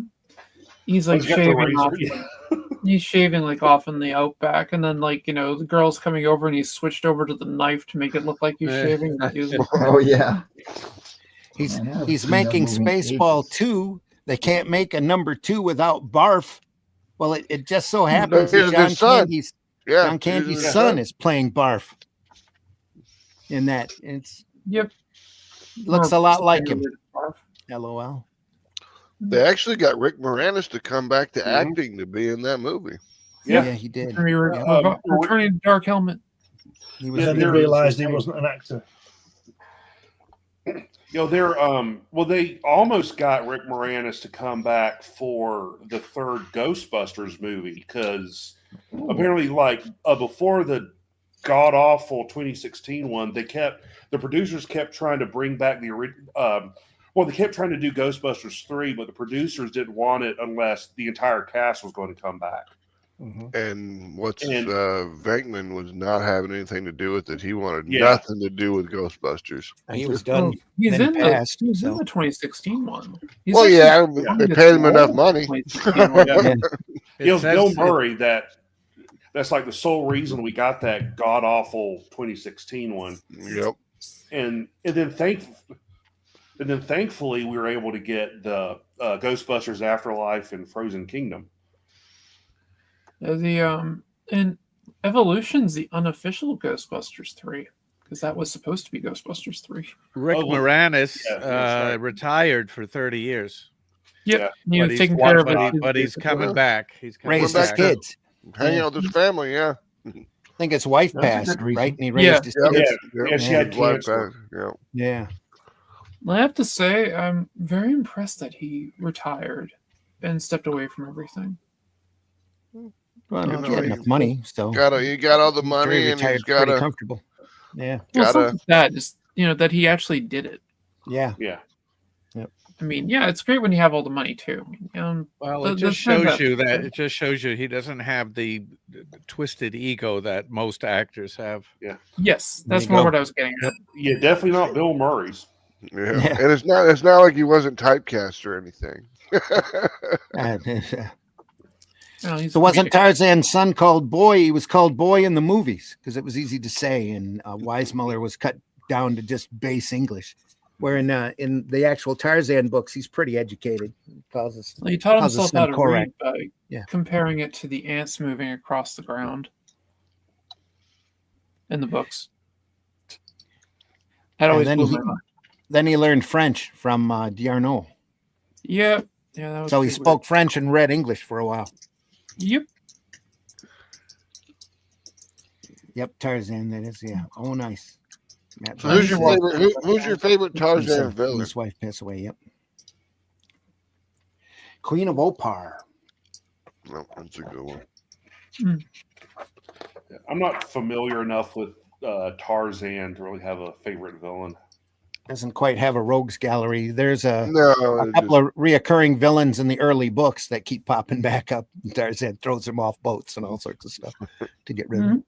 He's got the shaving off. razor. He's shaving like off in the outback, and then like the girl's coming over, and he's switched over to the knife to make it look like he's shaving. Oh yeah. He's I have he's seen that making movie in Spaceball ages. 2. They can't make a number 2 without Barf. Well, it just so happens He's that his son. Yeah, John Candy's his son is playing Barf. In that, it's Yep. looks Or a lot like him. Barf. LOL. They actually got Rick Moranis to come back to Mhm. acting to be in that movie. Yeah, Yeah. he did. Returning to Dark Helmet. He was And then they there- realised he wasn't an actor. They're well, they almost got Rick Moranis to come back for the third Ghostbusters movie because apparently, like before the god awful 2016 one, the producers kept trying to bring back the original. They kept trying to do Ghostbusters 3, but the producers didn't want it unless the entire cast was going to come back. And And- Venkman was not having anything to do with it. He wanted Yeah. nothing to do with Ghostbusters. He was done. He's Then in passed, the 2016 one. He's Well, actually yeah, one they of the paid him enough old money. 2016 one. Yeah. It It was says- Bill Murray that's like the sole reason we got that god awful 2016 one. Yep. And then thankfully we were able to get the Ghostbusters Afterlife and Frozen Kingdom. And Evolution's the unofficial Ghostbusters 3 because that was supposed to be Ghostbusters 3. Rick Oh, well, Moranis yeah, that's right. retired for 30 years. Yep, Yeah. he was But he's- taking care of But it. he's coming back. He's coming Raised Went his back back. to- kids. Hanging out with his family, yeah. I think his wife That's a passed, good reason. right? And he raised his Yep. kids. Yeah, she had His wife cancer. passed, yeah. Yeah. I have to say, I'm very impressed that he retired and stepped away from everything. Well, You he know, had he- enough money, so He got all the Jerry money, and retired he's got pretty a comfortable. Yeah. Well, it's Gotta- not just that, just that he actually did it. Yeah. Yeah. I mean, yeah, it's great when you have all the money too. Well, The- it the just thing shows that- you that it just shows you he doesn't have the twisted ego that most actors have. Yes, There that's you more go. what I was getting at. Yeah, definitely not Bill Murray's. Yeah. Yeah. And it's not like he wasn't typecast or anything. He's So wasn't comedic. Tarzan's son called Boy? He was called Boy in the movies because it was easy to say, and Weissmuller was cut down to just base English. Where in the actual Tarzan books, he's pretty educated. He calls us. Well, he taught How's himself the how son to correct? read by Yeah. comparing it to the ants moving across the ground in the books. That And always then blew he- my mind. Then he learned French from D'Arnaud. Yeah, that was So he pretty spoke French and read English for a while. weird. Yep. Yep, Tarzan. That is, yeah. Oh, nice. Matt So who's your Blanchard. favorite? Who's your favorite His, Tarzan villain? His wife passed away. Yep. Queen of Opar. No, that's a good one. I'm not familiar enough with Tarzan to really have a favorite villain. Doesn't quite have a rogues gallery. There's a No, couple of reoccurring villains in the early books that keep popping back up. Tarzan throws them off boats and all sorts of stuff to get rid of them.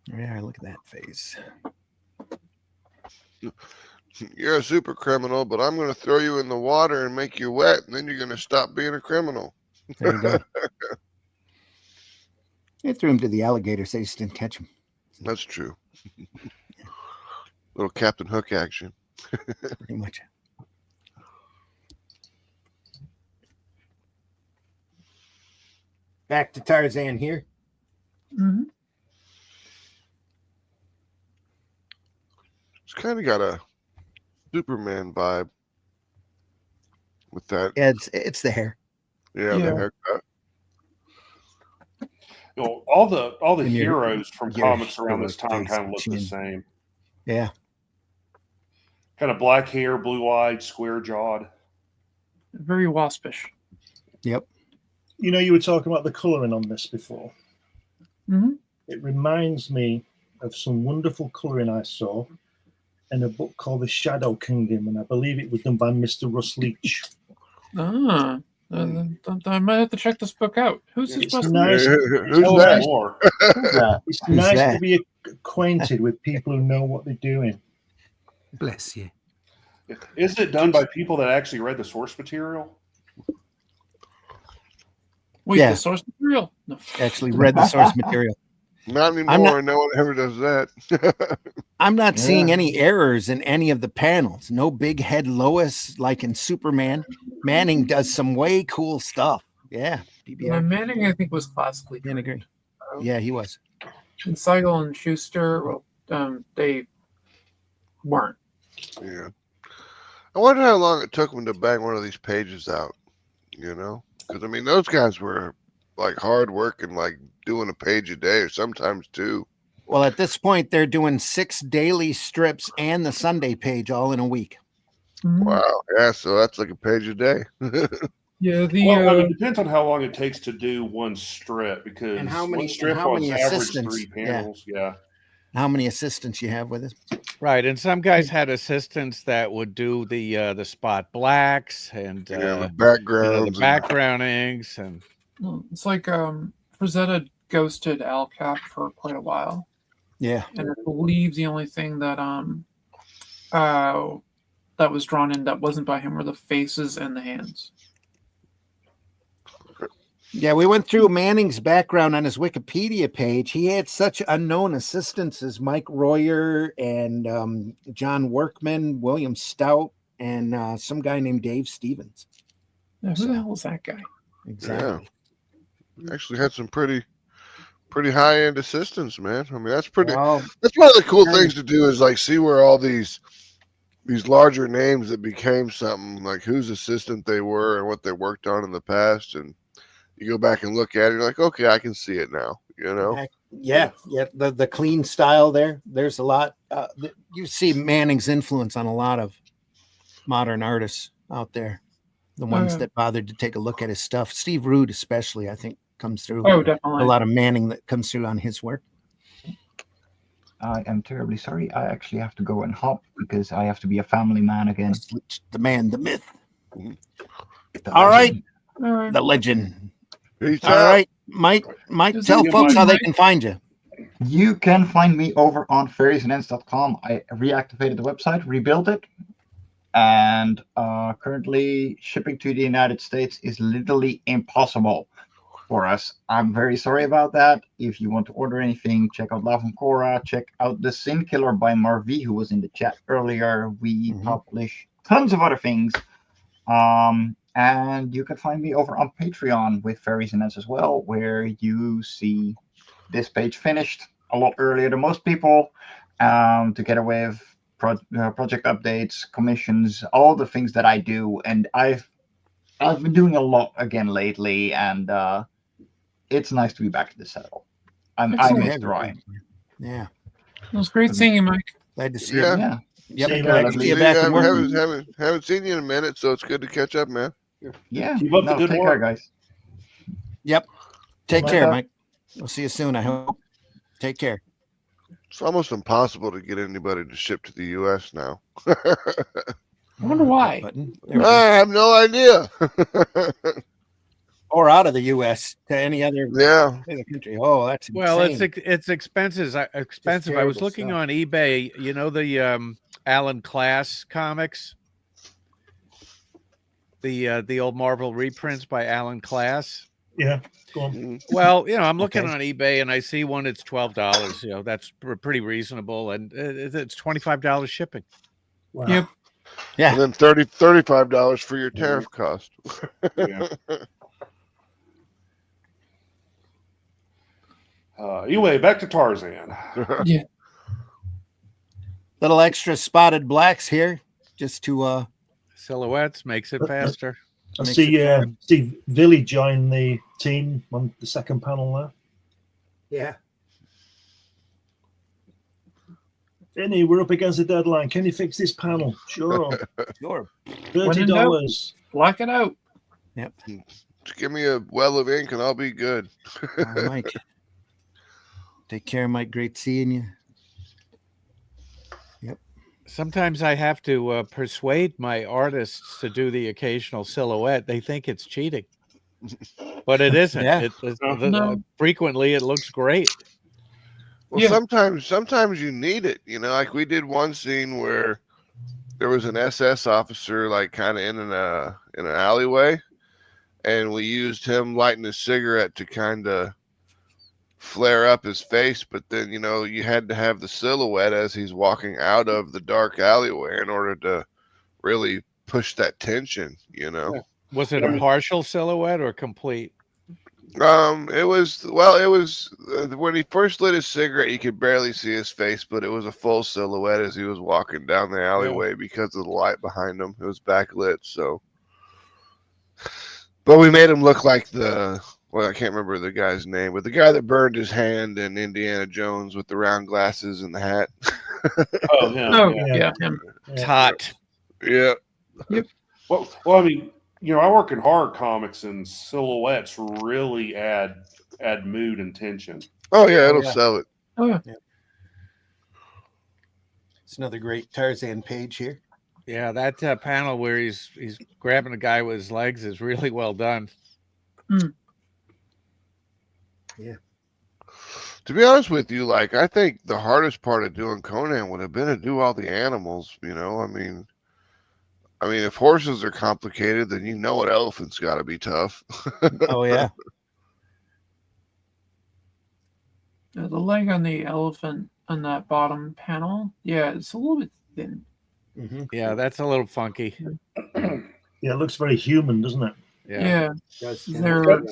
Yeah, look at that face. you're a super criminal, but I'm going to throw you in the water and make you wet, and then you're going to stop being a criminal. There you go. They threw him to the alligator, so he just didn't catch him. That's true. Little Captain Hook action. Pretty much. Back to Tarzan here. Mm-hmm. It's kind of got a Superman vibe with that. Yeah, it's the hair. Yeah, the Yeah. haircut. All the And your- heroes from your comics around this face, time kind of look the chin. same. Yeah. Kind of black hair, blue-eyed, square-jawed. Very waspish. Yep. You were talking about the colouring on this before. Mm-hmm. It reminds me of some wonderful colouring I saw in a book called The Shadow Kingdom, and I believe it was done by Mr. Russ Leach. I might have to check this book out. Who's this? It's person? nice. Who's Tell us that? more. Who's that? It's Who's nice that? to be acquainted with people who know what they're doing. Bless you. Is it done by people that actually read the source material? Wait, Yeah. the source material? No. Actually read the source material. Not anymore. No one ever does that. I'm not seeing Yeah. any errors in any of the panels. No big head Lois like in Superman. Manning does some way cool stuff. Yeah, PBR. Manning, I think, was classically Can't trained. agree. Yeah, he was. And Seigel and Schuster, well, they weren't. Yeah. I wonder how long it took them to bang one of these pages out. You know, because I mean, those guys were like hard working, like doing a page a day or sometimes two. Well, at this point, they're doing 6 daily strips and the Sunday page all in a week. Mhm. Wow. Yeah. So that's like a page a day. Yeah, the Well, it depends on how long it takes to do one strip because And how many- one strip and how was many average assistants? 3 panels. Yeah. How many assistants you have with it? Right, and some guys had assistants that would do the spot blacks and Yeah, the you know, backgrounds. the backgroundings and well, it's like Frazetta ghosted Al Cap for quite a while, Yeah. and I believe the only thing that that was drawn in that wasn't by him were the faces and the hands. Yeah, we went through Manning's background on his Wikipedia page. He had such unknown assistants as Mike Royer and John Workman, William Stout, and some guy named Dave Stevens. Yeah, who the hell is that guy? Exactly. Actually had some pretty high end assistants, man. I mean, that's pretty. Well, That's one of the cool Yeah. things to do is like see where all these larger names that became something, like whose assistant they were and what they worked on in the past, and you go back and look at it, you're like, okay, I can see it now. You know, yeah. The clean style there. There's a lot. You see Manning's influence on a lot of modern artists out there. The ones yeah. that bothered to take a look at his stuff. Steve Rude, especially, I think, comes through. Oh, definitely. A lot of Manning that comes through on his work. I am terribly sorry. I actually have to go and hop because I have to be a family man again. The man, the myth, The All right. legend. All right. the legend. Peace All out. right, Mike, Does tell it- folks how they Mike? can find you. You can find me over on fairiesandends.com. I reactivated the website, rebuilt it, and currently shipping to the United States is literally impossible for us. I'm very sorry about that. If you want to order anything, check out Love and Cora, check out The Sin Killer by Marv, who was in the chat earlier. We Mhm. publish tons of other things. And you can find me over on Patreon with Fairies and Ends as well, where you see this page finished a lot earlier than most people, together with project updates, commissions, all the things that I do. And I've been doing a lot again lately, and it's nice to be back to the saddle. I Excellent. miss drawing. Yeah, It was great seeing you, Mike. glad to see Yeah. you. Yeah, Yep, See you, glad to man. see you back in work. Haven't seen you in a minute, so it's good to catch up, man. yeah. Keep up the good take work. care, guys. Take Bye. care, Mike. We'll see you soon. I hope. Take care. It's almost impossible to get anybody to ship to the U.S. now. I wonder why. Button. There we go. I have no idea. Or out of the U.S. to any other Yeah. country. Oh, that's well, insane. it's expensive. Expensive. I was terrible looking stuff. on eBay. You know the Alan Class comics, the old Marvel reprints by Alan Class. Yeah, go on. Mm. Well, I'm looking Okay. on eBay and I see one. It's $12. That's pretty reasonable, and it's $25 shipping. Wow. Yep. Yeah. And then $35 for your tariff cost. Yeah. Anyway, back to Tarzan. Little extra spotted blacks here, just to Silhouettes makes it faster. I Makes see it Steve Villy join the team on the second panel now. yeah. Vinny, we're up against the deadline. Can you fix this panel? Sure. Sure. $30. Black it out. Just give me a well of ink and I'll be good. All right, Mike. Take care, Mike. Great seeing you. Sometimes I have to persuade my artists to do the occasional silhouette. They think it's cheating, but it isn't. Yeah. No. Frequently, it looks great. Well, Yeah. sometimes you need it. Like we did one scene where there was an SS officer like kind of in an alleyway, and we used him lighting a cigarette to kind of flare up his face, but then you had to have the silhouette as he's walking out of the dark alleyway in order to really push that tension. Was it a partial silhouette or complete? It was when he first lit his cigarette, you could barely see his face, but it was a full silhouette as he was walking down the alleyway because of the light behind him. It was backlit, so. But we made him look like I can't remember the guy's name, but the guy that burned his hand in Indiana Jones with the round glasses and the hat. Oh, him. Oh, yeah. yeah, him. It's hot. Yeah. Well, I mean, I work in horror comics, and silhouettes really add mood and tension. Oh yeah, it'll sell it. Oh yeah. It's another great Tarzan page here. Yeah, that panel where he's grabbing a guy with his legs is really well done. Yeah. To be honest with you, I think the hardest part of doing Conan would have been to do all the animals. I mean, if horses are complicated, then an elephant's got to be tough. Oh yeah. The leg on the elephant on that bottom panel, yeah, it's a little bit thin. Mm-hmm. Yeah, that's a little funky. Yeah, it looks very human, doesn't it? Yeah. They're-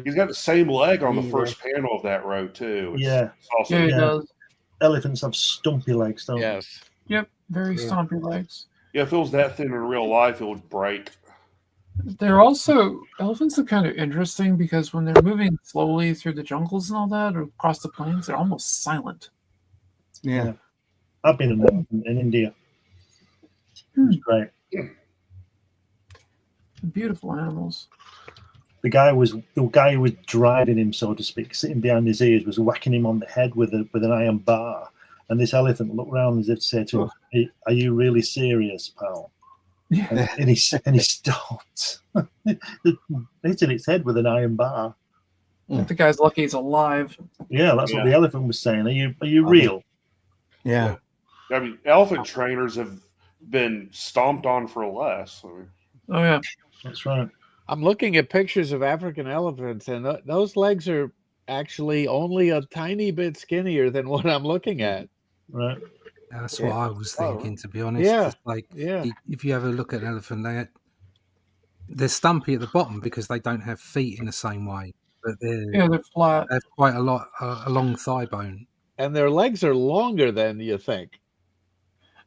He's got the same leg on the first panel of that row too. Yeah. It's also, Yeah, he does. Elephants have stumpy legs, don't Yes. Yep, very stompy legs. yeah, if it was that thin in real life, it would break. They're also elephants are kind of interesting because when they're moving slowly through the jungles and all that, or across the plains, they're almost silent. Yeah. they? I've been an elephant in India. It's great. Beautiful animals. The guy who was driving him, so to speak, sitting behind his ears, was whacking him on the head with an iron bar. And this elephant looked around as if to say to him, "Hey, are you really serious, pal?" Yeah. And he stopped. Hitting its head with an iron bar. The guy's lucky he's alive. Yeah, that's what the elephant was saying. Are you real? Yeah. I mean, elephant trainers have been stomped on for less. I mean, Oh yeah. That's right. I'm looking at pictures of African elephants, and those legs are actually only a tiny bit skinnier than what I'm looking at. Right. That's what I was thinking, to be honest. Yeah. It's like, Yeah. if you have a look at an elephant, they're stumpy at the bottom because they don't have feet in the same way. But Yeah, they're flat. they have quite a long thigh bone. And their legs are longer than you think.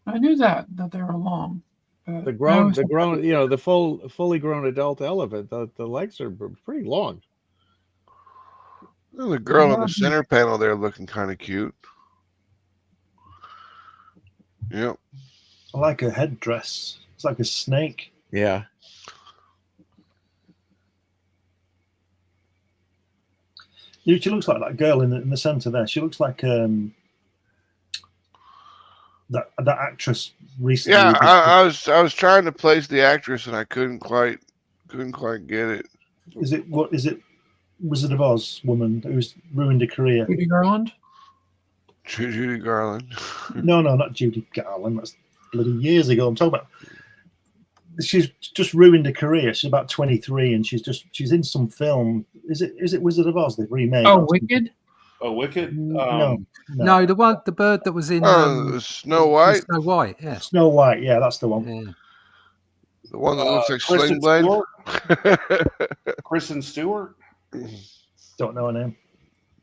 I knew that they were long. The fully grown adult elephant, the legs are pretty long. Well, the girl in the center panel there looking kind of cute. Yep. I like her headdress. It's like a snake. Yeah. She looks like that girl in the center there. She looks like that actress recently. Yeah, I was trying to place the actress and I couldn't quite get it. Is it Wizard of Oz woman who's ruined her career? Judy Garland? Judy Garland. No, not Judy Garland. That's bloody years ago. I'm talking about. She's just ruined her career. She's about 23 and she's in some film. Is it Wizard of Oz they've remade? Oh, Wicked? Oh, Wicked? No, No, the bird that was in Snow White. Snow White, yeah. Snow White. Yeah, that's the one. Yeah. The one that looks like Kristen Sling Blade. Stewart? Kristen Stewart? Don't know her name.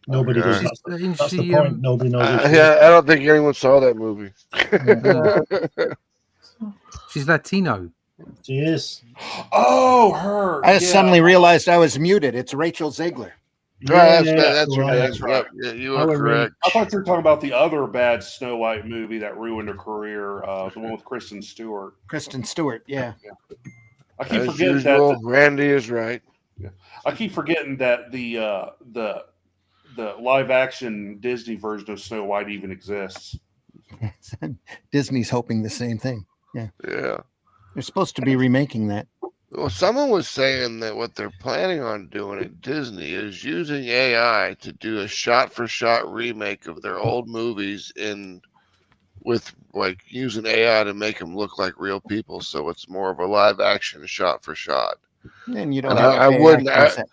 Nobody Okay. does. Isn't That's she, the point. Nobody knows. who she is. Yeah, I don't think anyone saw that movie. she's Latino. She is. Oh, her. I suddenly realized I was muted. It's Rachel Ziegler. That's her right. name. That's right. Yep, yeah, you I are would correct. I thought you were talking about the other bad Snow White movie that ruined her career, the one with Kristen Stewart. Kristen Stewart, yeah. I keep As forgetting usual, Randy is right. I keep forgetting that the live action Disney version of Snow White even exists. Disney's hoping the same thing. Yeah. Yeah. They're supposed to be remaking that. Well, someone was saying that what they're planning on doing at Disney is using AI to do a shot-for-shot remake of their old movies in with like using AI to make them look like real people, so it's more of a live action shot for shot. And you don't And have I to pay wouldn't. actors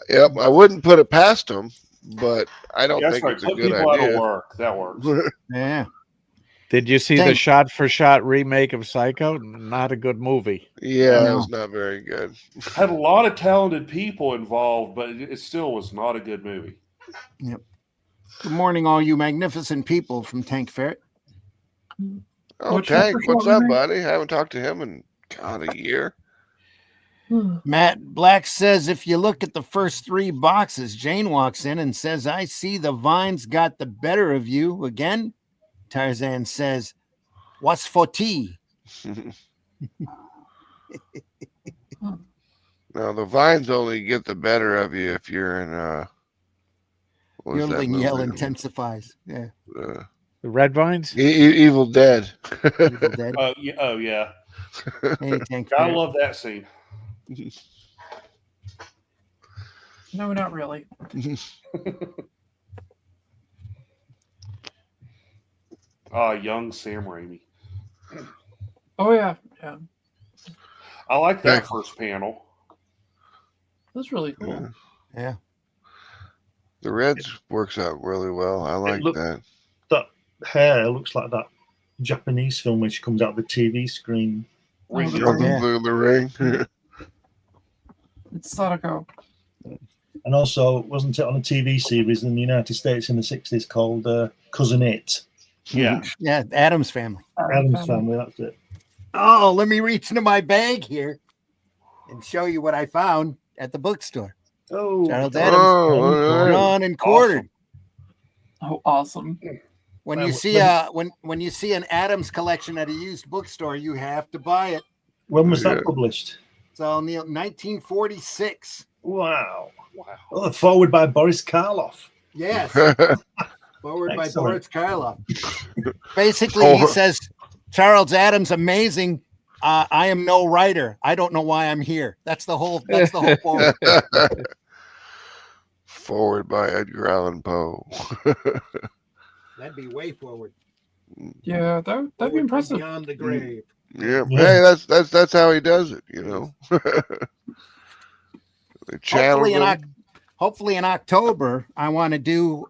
Yep, I wouldn't put it past them, but I don't Yeah, that's think right. it's a Put good people out of idea. work. That works. Yeah. Did you see the Thank- shot-for-shot remake of Psycho? Not a good movie. Yeah, No. it was not very good. Had a lot of talented people involved, but it still was not a good movie. Yep. Good morning, all you magnificent people from Tank Ferret. Oh, What Tank, shot for what's shot up, remake? buddy? I haven't talked to him in a year. Matt Black says, if you look at the first 3 boxes, Jane walks in and says, I see the vines got the better of you again. Tarzan says, what's for tea? No, the vines only get the better of you if you're in what was that Yodeling movie? yell intensifies. Yeah. Uh, The Red Vines? Evil Dead. Evil Dead. Oh yeah. Hey, Tank I Ferret. love that scene. No, not really. Young Sam Raimi. Oh yeah, yeah. I like that Thank- first panel. That's really cool. Yeah. The Reds works out really well. I like look- that. That hair looks like that Japanese film which comes out the TV screen. Ring Oh, Girl. Yeah. The ring. It's Sadako. And also, wasn't it on a TV series in the United States in the 60s called Cousin It? Yeah. Yeah. Adam's Family. Adam's Family, that's it. Oh, let me reach into my bag here and show you what I found at the bookstore. Oh, Charles Adams. Oh, all right. Drawn and quartered. Oh, awesome. When Well, you see when you see an Adams collection at a used bookstore, you have to buy it. When was Yeah. that published? So Neil, 1946. Wow. Wow. Oh, forward by Boris Karloff. Yes, forward by Excellent. Boris Karloff. Basically, he says, Charles Adams, amazing. I am no writer. I don't know why I'm here. That's the whole forward. Forward by Edgar Allan Poe. That'd be way forward. Yeah, that'd be Forward impressive. beyond the grave. Yeah. Yeah. Hey, that's how he does it, you know. They channeled Hopefully in October, I want to do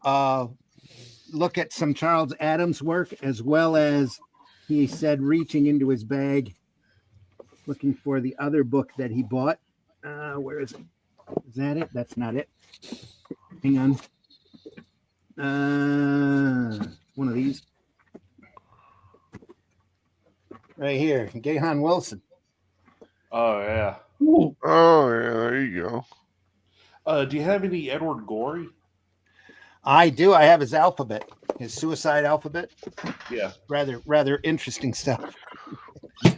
look at some Charles Adams work, as well as he said reaching into his bag, looking for the other book that he bought. Where is it? Is that it? That's not it. Hang on. One of these. Right here. Gahan Wilson. Oh yeah. Ooh, Oh yeah, there you go. Do you have any Edward Gorey? I do. I have his alphabet, his suicide alphabet. Yeah. Rather interesting stuff.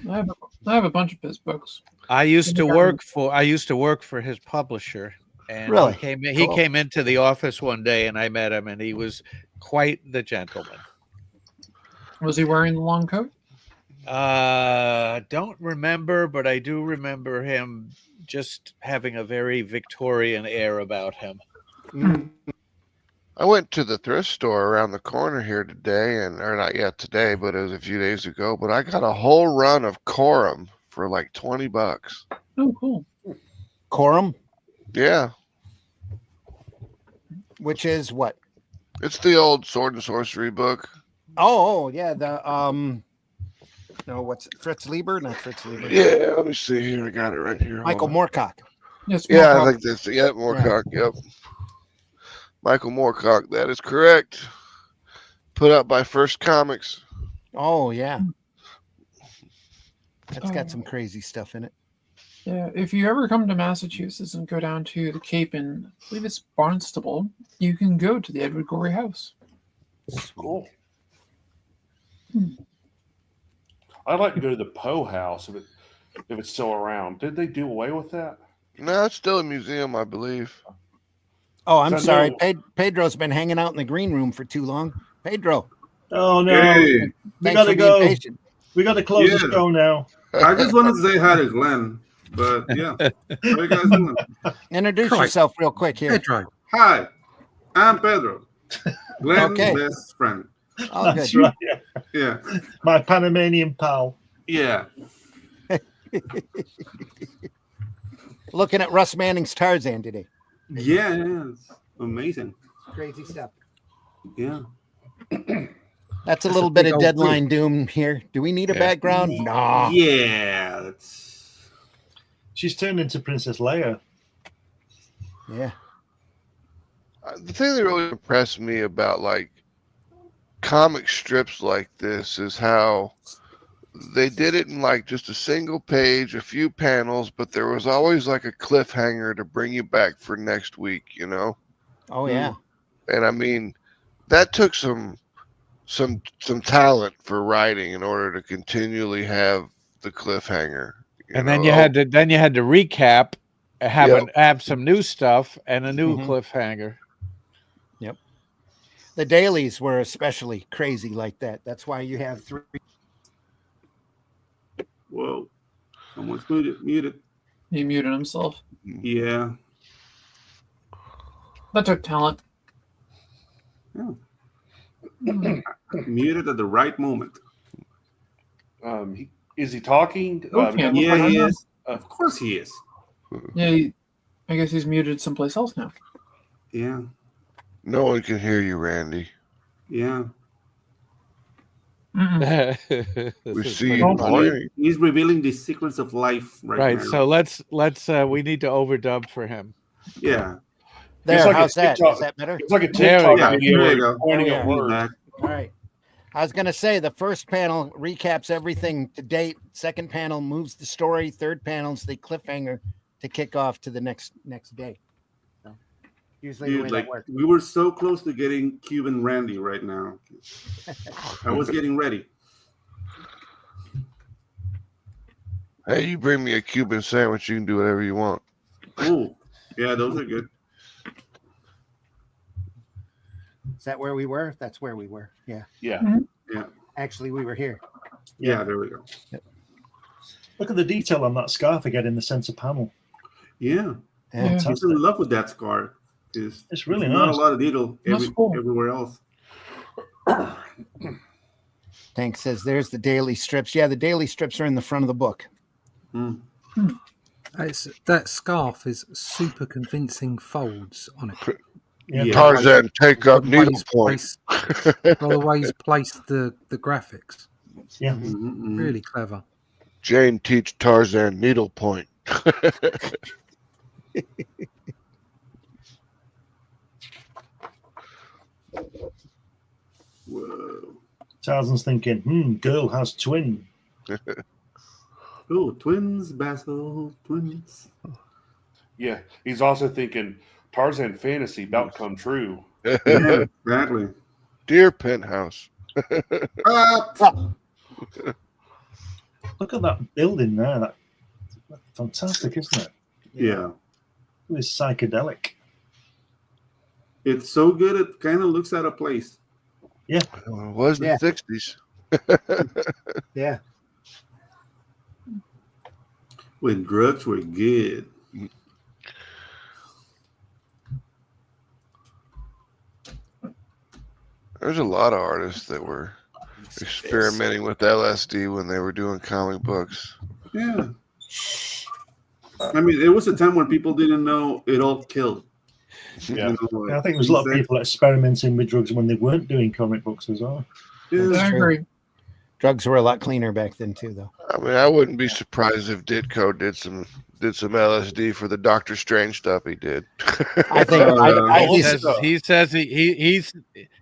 I have a bunch of his books. I used to work for his publisher, and Really? he Cool. came into the office one day, and I met him, and he was quite the gentleman. Was he wearing the long coat? Don't remember, but I do remember him just having a very Victorian air about him. I went to the thrift store around the corner here today, or not yet today, but it was a few days ago. But I got a whole run of Corum for like $20. Oh, cool. Corum, Yeah, which is what? it's the old sword and sorcery book. Oh yeah, the no, what's it? Fritz Lieber? Not Fritz Lieber. Yeah, let me see here. I got it right here. Michael Hold on. Moorcock. Yes. Yeah, I Moorcock. think that's Yep, Moorcock. Yep, Michael Moorcock. That is correct. Put out by First Comics. Oh yeah. That's got some crazy stuff in it. Yeah, if you ever come to Massachusetts and go down to the Cape and I believe it's Barnstable, you can go to the Edward Gorey house. Cool. I'd like to go to the Poe house if it's still around. Did they do away with that? No, it's still a museum, I believe. Oh, I'm So sorry. no- Pedro's been hanging out in the green room for too long. Pedro, Oh no, Hey, we thanks gotta for being go. patient. We gotta close the Yeah. show now. I just wanted to say hi to Glenn, but yeah. How you guys doing? Introduce Christ. yourself real quick here. Pedro. Hi, I'm Pedro, Glenn's Okay. best friend. All That's good. right. Yeah. My Panamanian pal. Yeah. Looking at Russ Manning's Tarzan today. Yeah. It's amazing. Crazy stuff. Yeah. That's a That's little a bit big of old deadline doom here. Do we need a Yeah. background? Nah. Yeah. That's She's turned into Princess Leia. Yeah. The thing that really impressed me about like comic strips like this is how they did it in like just a single page, a few panels, but there was always like a cliffhanger to bring you back for next week, you know? Oh yeah. And I mean, that took some talent for writing in order to continually have the cliffhanger. And then you had to recap, have some new stuff and a new Mhm. cliffhanger. Yep. The dailies were especially crazy like that. That's why you have 3. whoa. Someone's muted. He muted himself. Yeah. That took talent. Muted at the right moment. Is he talking? Okay. Yeah, he know. is. Of course he is. Yeah, I guess he's muted someplace else now. Yeah. No one can hear you, Randy. Yeah. We This is see pretty you funny. pointing. He's revealing the secrets of life Right. now. So let's we need to overdub for him. Yeah. There, It's like a how's that? TikTok- Is that better? It's like a There we TikTok go. video There where you you're go. pointing Oh, at yeah. words. Back. All right. I was going to say the first panel recaps everything to date. Second panel moves the story. Third panel's the cliffhanger to kick off to the next day. So, usually the way Dude, that like works. we were so close to getting Cuban Randy right now. I was getting ready. Hey, you bring me a Cuban sandwich, you can do whatever you want. Oh, yeah, those are good. Is that where we were? That's where we were. Yeah. Yeah. Yeah. Actually, we were here. Yeah, there we go. Look at the detail on that scarf again in the center panel. Yeah. Yeah. He's Fantastic. in love with that scar. It's really not nice. a lot of detail That's cool. everywhere else. Tank says there's the daily strips. Yeah, the daily strips are in the front of the book. That scarf is super convincing folds on it. Yeah. Yeah. Tarzan, take up By the way needle he's point. by the way he's placed the graphics. Yeah. Mhm. Really clever. Jane, teach Tarzan needle point. Whoa. Tarzan's thinking, girl has twin. Oh, twins, Basil, twins. Yeah. He's also thinking Tarzan fantasy about to come true. Yeah, exactly. Dear Penthouse. Look at that building there. That's fantastic, isn't it? Yeah. It's psychedelic. It's so good it kind of looks out of place. It was in Yeah. the 60s. Yeah. When drugs were good. There's a lot of artists that were experimenting with LSD when they were doing comic books. Yeah. I mean, it was a time when people didn't know it all killed. Yeah. You know, I think there's a lot of people experimenting with drugs when they weren't doing comic books as well. Yeah. I true. agree. Drugs were a lot cleaner back then too, though. I mean, I wouldn't be surprised if Ditko did some LSD for the Doctor Strange stuff he did. I think I'd be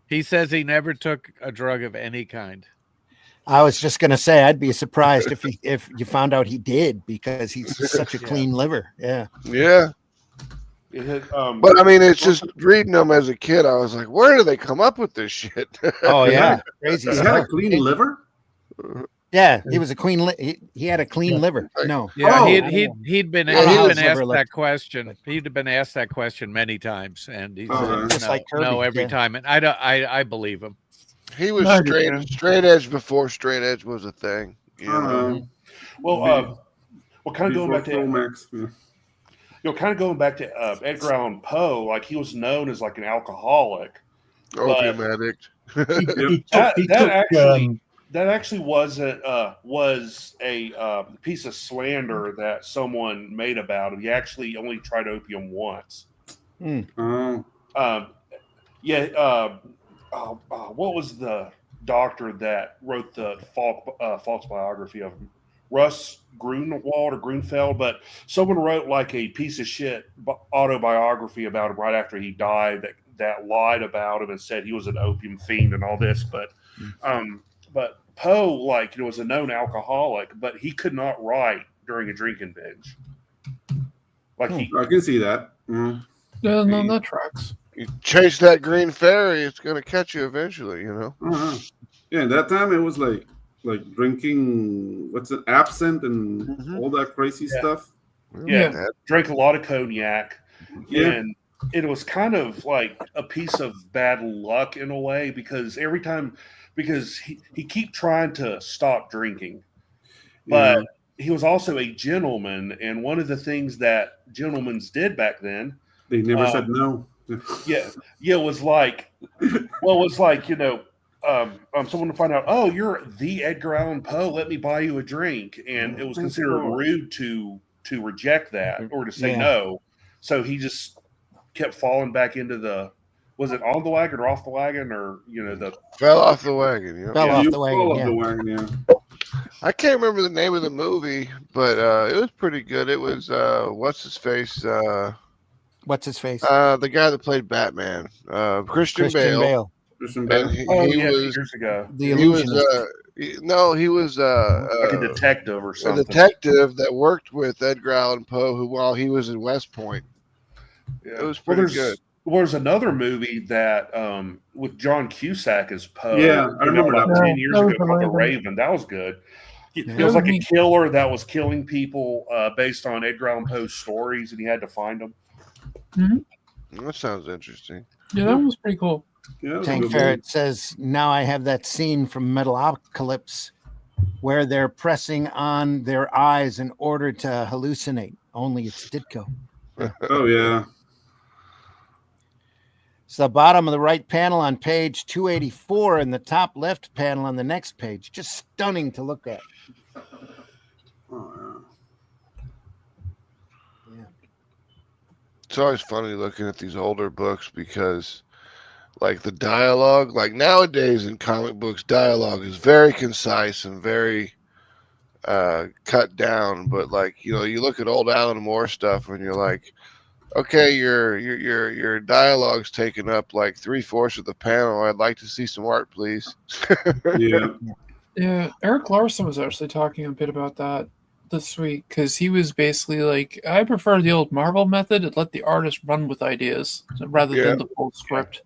He says he never took a drug of any kind. I was just gonna say I'd be surprised if you found out he did because he's such a clean liver. Yeah. Yeah. But I mean, it's just reading them as a kid. I was like, where do they come up with this shit? Oh yeah, crazy He had stuff. a clean liver? Yeah, he was a clean. He had a clean liver. No. Yeah, Oh. he'd been Yeah, he was asked never that question. He'd been asked that question many times, and he Oh, said just no, like Kirby, no every yeah. time. And I believe him. He was No, straight edge before straight edge was a thing. You know? Well, kind of going back to Max. Yeah. kind of going back to Edgar Allan Poe, like he was known as like an alcoholic, Opium addict. That actually was a piece of slander that someone made about him. He actually only tried opium once. Oh. What was the doctor that wrote the false biography of him? Russ Grunewald or Grunfeld, but someone wrote like a piece of shit autobiography about him right after he died that lied about him and said he was an opium fiend and all this. But Poe, was a known alcoholic, but he could not write during a drinking binge. I can see that. Yeah, no, that tracks. You chase that green fairy, it's going to catch you eventually, you know. Yeah, that time it was like drinking absinthe and all that crazy stuff. Yeah, drank a lot of cognac, and it was kind of like a piece of bad luck in a way because he kept trying to stop drinking, but he was also a gentleman, and one of the things that gentlemen did back then, they never said no. It was like someone to find out, oh, you're the Edgar Allan Poe, let me buy you a drink, and it was considered rude to reject that or to say no, so he just kept falling back into was it on the wagon or off the wagon, or fell off the wagon. Fell off the wagon. I can't remember the name of the movie, but it was pretty good. It was what's his face? What's his face? The guy that played Batman, Christian Bale. Christian Bale. And he was years ago. The he was Illusionist. he was like a detective or something. A detective that worked with Edgar Allan Poe while he was in West Point. It was pretty good. There's another movie that with John Cusack as Poe. Yeah, I remember that. 10 years ago called The Raven. That was good. It was like a killer that was killing people based on Edgar Allan Poe's stories, and he had to find them. Mm-hmm. That sounds interesting. Yeah, that was pretty cool. Tank Ferret says, now I have that scene from Metalocalypse where they're pressing on their eyes in order to hallucinate. Only it's Ditko. Oh, yeah. It's the bottom of the right panel on page 284 and the top left panel on the next page. Just stunning to look at. Oh, yeah. It's always funny looking at these older books because, like, the dialogue, like nowadays in comic books, dialogue is very concise and very cut down. But, like, you look at old Alan Moore stuff and you're like, okay, your dialogue's taking up like 3/4 of the panel. I'd like to see some art, please. Yeah, Eric Larson was actually talking a bit about that this week because he was basically like, I prefer the old Marvel method and let the artist run with ideas rather than the full script.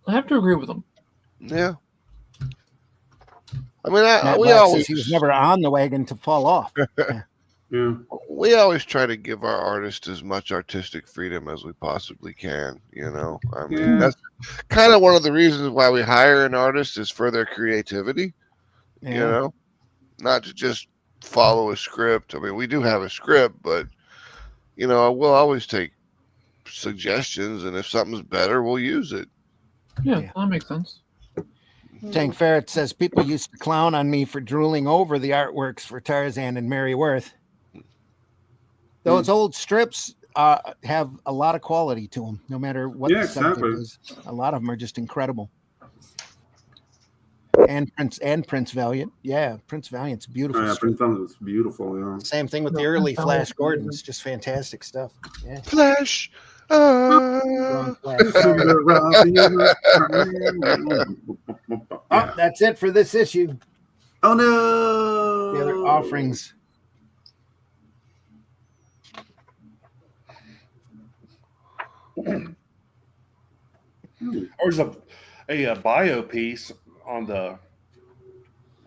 I have to agree with him. Yeah. I mean, we always... he was never on the wagon to fall off. Yeah. We always try to give our artists as much artistic freedom as we possibly can, I mean, that's kind of one of the reasons why we hire an artist is for their creativity, not to just follow a script. I mean, we do have a script, but, we'll always take suggestions, and if something's better, we'll use it. Yeah, that makes sense. Tank Ferret says, people used to clown on me for drooling over the artworks for Tarzan and Mary Worth. Those old strips have a lot of quality to them, no matter what the subject is. A lot of them are just incredible. And Prince Valiant. Yeah, Prince Valiant's beautiful. Yeah, Prince Valiant's beautiful, yeah. Same thing with the early Flash Gordons. Just fantastic stuff. Yeah. Flash! That's it for this issue. Oh, no! The other offerings. There's a bio piece on the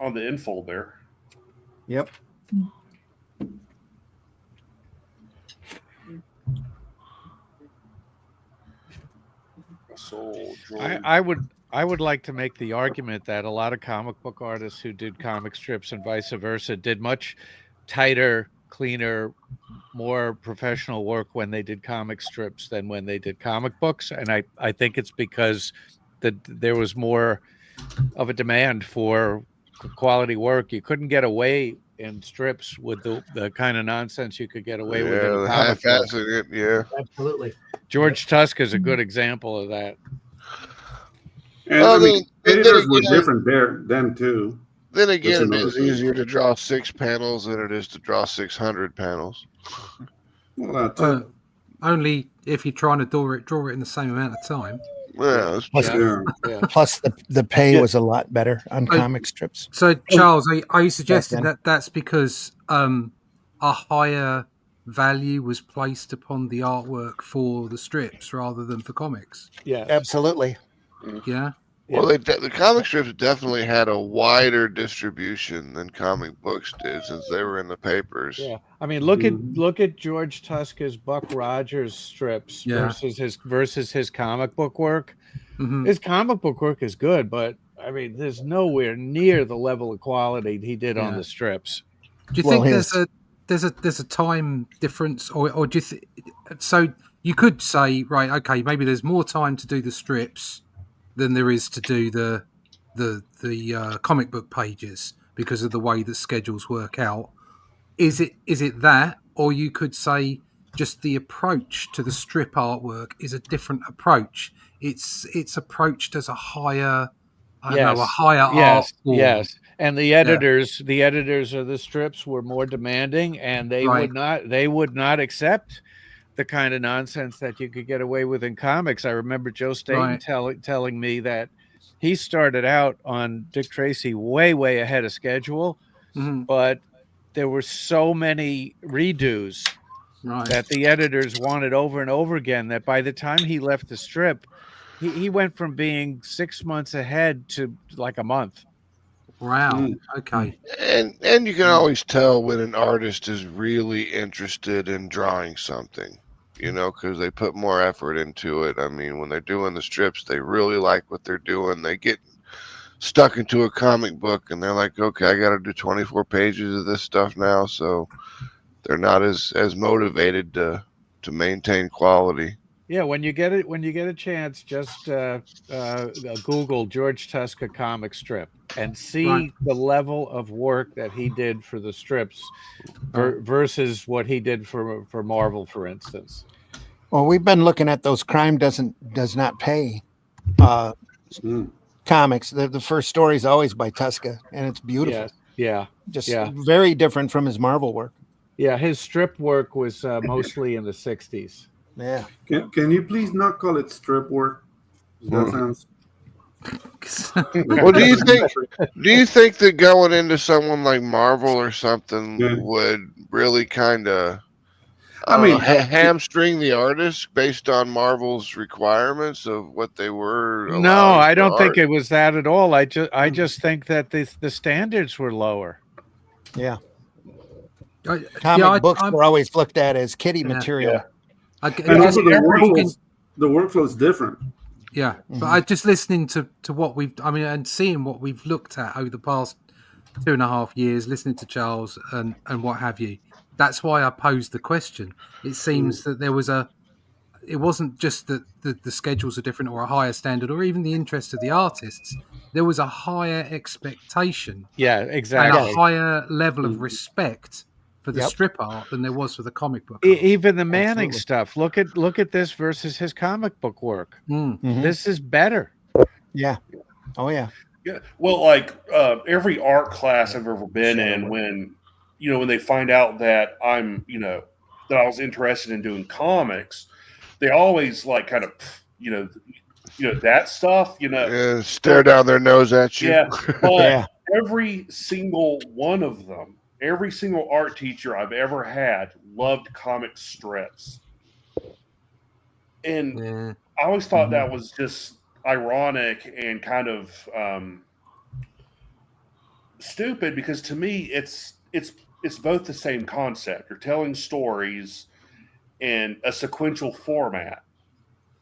infold there. Yep. I would like to make the argument that a lot of comic book artists who did comic strips and vice versa did much tighter, cleaner, more professional work when they did comic strips than when they did comic books, and I think it's because there was more of a demand for quality work. You couldn't get away in strips with the kind of nonsense you could get away with in a the comic book. half-assing it, yeah. Absolutely. George Tusk is a good example of that. And Well, I mean, then editors were again- different there then too. Then again, it That's is another thing. easier to draw 6 panels than it is to draw 600 panels. Well, too. Only if you're trying to draw it in the same amount of time. Yeah, that's Plus, true. Yeah. plus the pay was a lot better on comic strips. So, Charles, are you suggesting then. that that's because a higher value was placed upon the artwork for the strips rather than for comics? Yeah, Absolutely. Yeah. Well, the comic strips definitely had a wider distribution than comic books did, since they were in the papers. Yeah, I mean, look at George Tuska's Buck Rogers strips versus his comic book work. Mm-hmm. His comic book work is good, but I mean, there's nowhere near the level of quality he did on the strips. Do you think there's a time difference, or do you so you could say, right, okay, maybe there's more time to do the strips than there is to do the comic book pages because of the way that schedules work out. Is it that, or you could say just the approach to the strip artwork is a different approach? It's approached as a higher, art form. Yes. And the editors of the strips were more demanding, and they would not accept the kind of nonsense that you could get away with in comics. I remember Joe Staten telling me that he started out on Dick Tracy way ahead of schedule, but there were so many redos that the editors wanted over and over again that by the time he left the strip, he went from being 6 months ahead to like a month. Wow. Okay. And you can always tell when an artist is really interested in drawing something, because they put more effort into it. I mean, when they're doing the strips, they really like what they're doing. They get stuck into a comic book and they're like, okay, I got to do 24 pages of this stuff now. So they're not as motivated to maintain quality. Yeah, when you get a chance, just Google George Tuska comic strip and see the level of work that he did for the strips versus what he did for Marvel, for instance. Well, we've been looking at those crime does not pay comics. The first story is always by Tuska, and it's beautiful. Just very different from his Marvel work. Yeah, his strip work was mostly in the 60s. Yeah. Can you please not call it strip work? That sounds. Well, do you think that going into someone like Marvel or something would really kind of hamstring the artist based on Marvel's requirements of what they were? No, I don't think it was that at all. I just think that the standards were lower. Yeah. Comic books were always looked at as kiddie material. Yeah. And also the workflow is different. Yeah, but I just listening to what and seeing what we've looked at over the past 2.5 years, listening to Charles and what have you. That's why I posed the question. It seems that it wasn't just that the schedules are different or a higher standard or even the interest of the artists. There was a higher expectation. Yeah, exactly. And a higher level of respect for the strip art than there was for the comic book. Even the Manning stuff. Look at this versus his comic book work. This is better. Yeah. Oh yeah. Yeah. Well, like every art class I've ever been in, when they find out that I'm, that I was interested in doing comics, they always like kind of, that stuff, stare down their nose at you. Yeah. But every single one of them, every single art teacher I've ever had loved comic strips. And I always thought that was just ironic and kind of stupid, because to me it's both the same concept. You're telling stories in a sequential format